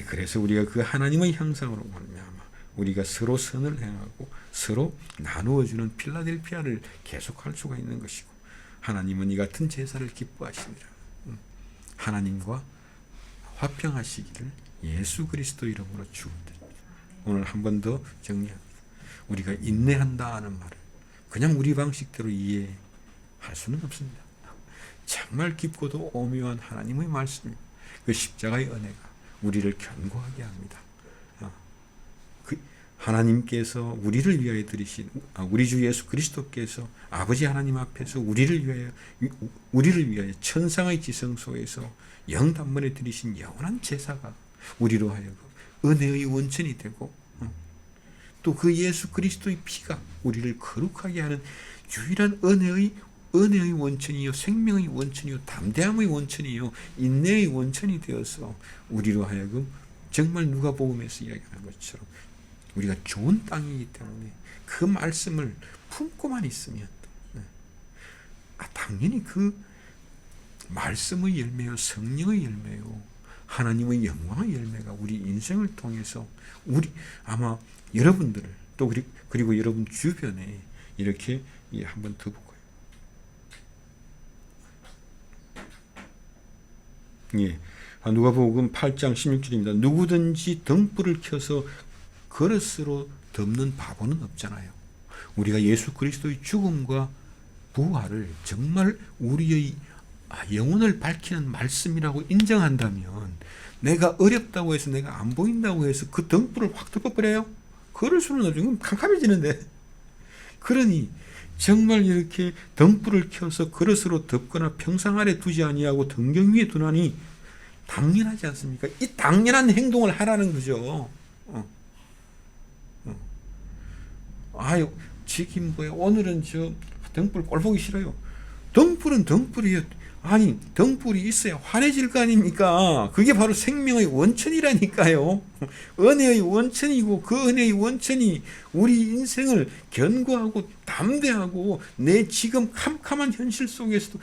그래서 우리가 그 하나님의 형상으로 말미암아 우리가 서로 선을 행하고 서로 나누어주는 필라델피아를 계속할 수가 있는 것이고, 하나님은 이 같은 제사를 기뻐하시니라. 하나님과 화평하시기를 예수 그리스도 이름으로 축원드립니다. 오늘 한 번 더 정리합니다. 우리가 인내한다 하는 말을 그냥 우리 방식대로 이해할 수는 없습니다. 정말 깊고도 오묘한 하나님의 말씀입니다. 그 십자가의 은혜가 우리를 견고하게 합니다. 하나님께서 우리를 위하여 들이신 우리 주 예수 그리스도께서 아버지 하나님 앞에서 우리를 위하여 천상의 지성소에서 영단번에 들이신 영원한 제사가 우리로 하여금 은혜의 원천이 되고 또 그 예수 그리스도의 피가 우리를 거룩하게 하는 유일한 은혜의 원천이요 생명의 원천이요 담대함의 원천이요 인내의 원천이 되어서 우리로 하여금 정말 누가복음에서 이야기하는 것처럼 우리가 좋은 땅이기 때문에 그 말씀을 품고만 있으면 당연히 그 말씀의 열매요 성령의 열매요 하나님의 영광의 열매가 우리 인생을 통해서 아마 여러분들을 또 그리고 여러분 주변에 이렇게 한번 더 볼까요? 예, 누가복음 8장 16절입니다. 누구든지 등불을 켜서 그릇으로 덮는 바보는 없잖아요. 우리가 예수 그리스도의 죽음과 부활을 정말 우리의 영혼을 밝히는 말씀이라고 인정한다면 내가 어렵다고 해서 내가 안 보인다고 해서 그 등불을 확 덮어버려요? 그릇으로 넣어주면 캄캄해지는데. 그러니 정말 이렇게 등불을 켜서 그릇으로 덮거나 평상 아래 두지 아니하고 등경 위에 두나니 당연하지 않습니까? 이 당연한 행동을 하라는 거죠. 아유, 지금 뭐야? 오늘은 저 등불 꼴 보기 싫어요. 등불은 등불이에요. 아니, 등불이 있어야 환해질 거 아닙니까? 그게 바로 생명의 원천이라니까요. 은혜의 원천이고 그 은혜의 원천이 우리 인생을 견고하고 담대하고 내 지금 캄캄한 현실 속에서도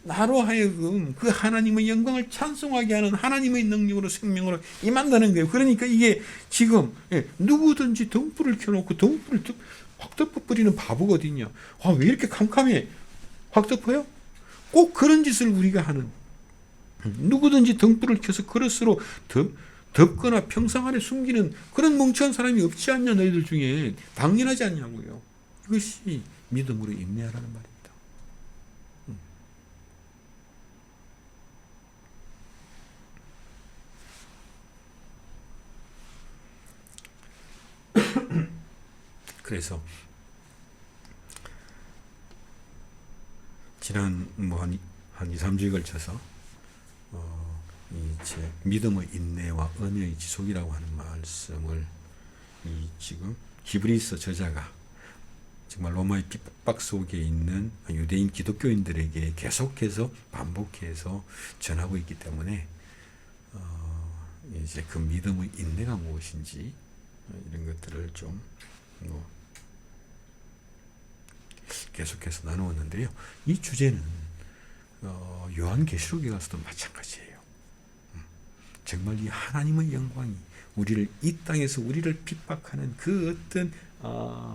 나로 하여금 그 하나님의 영광을 찬송하게 하는 하나님의 능력으로 생명으로 임한다는 거예요. 그러니까 이게 지금 누구든지 등불을 켜놓고 등불을 확 덮어버리는 바보가 어딨냐. 왜 이렇게 캄캄해? 확 덮어요? 꼭 그런 짓을 우리가 하는, 누구든지 등불을 켜서 그릇으로 덮거나 평상 아래 숨기는 그런 멍청한 사람이 없지 않냐, 너희들 중에. 당연하지 않냐고요. 이것이 믿음으로 인내하라는 말입니다. 그래서 지난 한 2, 3주에 걸쳐서 이제 믿음의 인내와 은혜의 지속이라고 하는 말씀을 지금 히브리서 저자가 정말 로마의 핍박 속에 있는 유대인 기독교인들에게 계속해서 반복해서 전하고 있기 때문에 이제 그 믿음의 인내가 무엇인지 이런 것들을 좀 계속해서 나누었는데요. 이 주제는 요한계시록에 가서도 마찬가지예요. 정말 이 하나님의 영광이 이 땅에서 우리를 핍박하는 그 어떤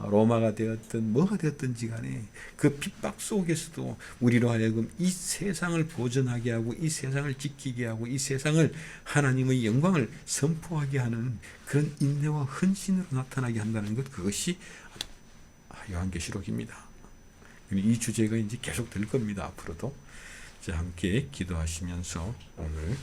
로마가 되었든 뭐가 되었든지 간에 그 핍박 속에서도 우리로 하여금 이 세상을 보존하게 하고 이 세상을 지키게 하고 이 세상을 하나님의 영광을 선포하게 하는 그런 인내와 헌신으로 나타나게 한다는 것, 그것이 요한계시록입니다. 이 주제가 이제 계속 될 겁니다. 앞으로도. 자, 함께 기도하시면서 오늘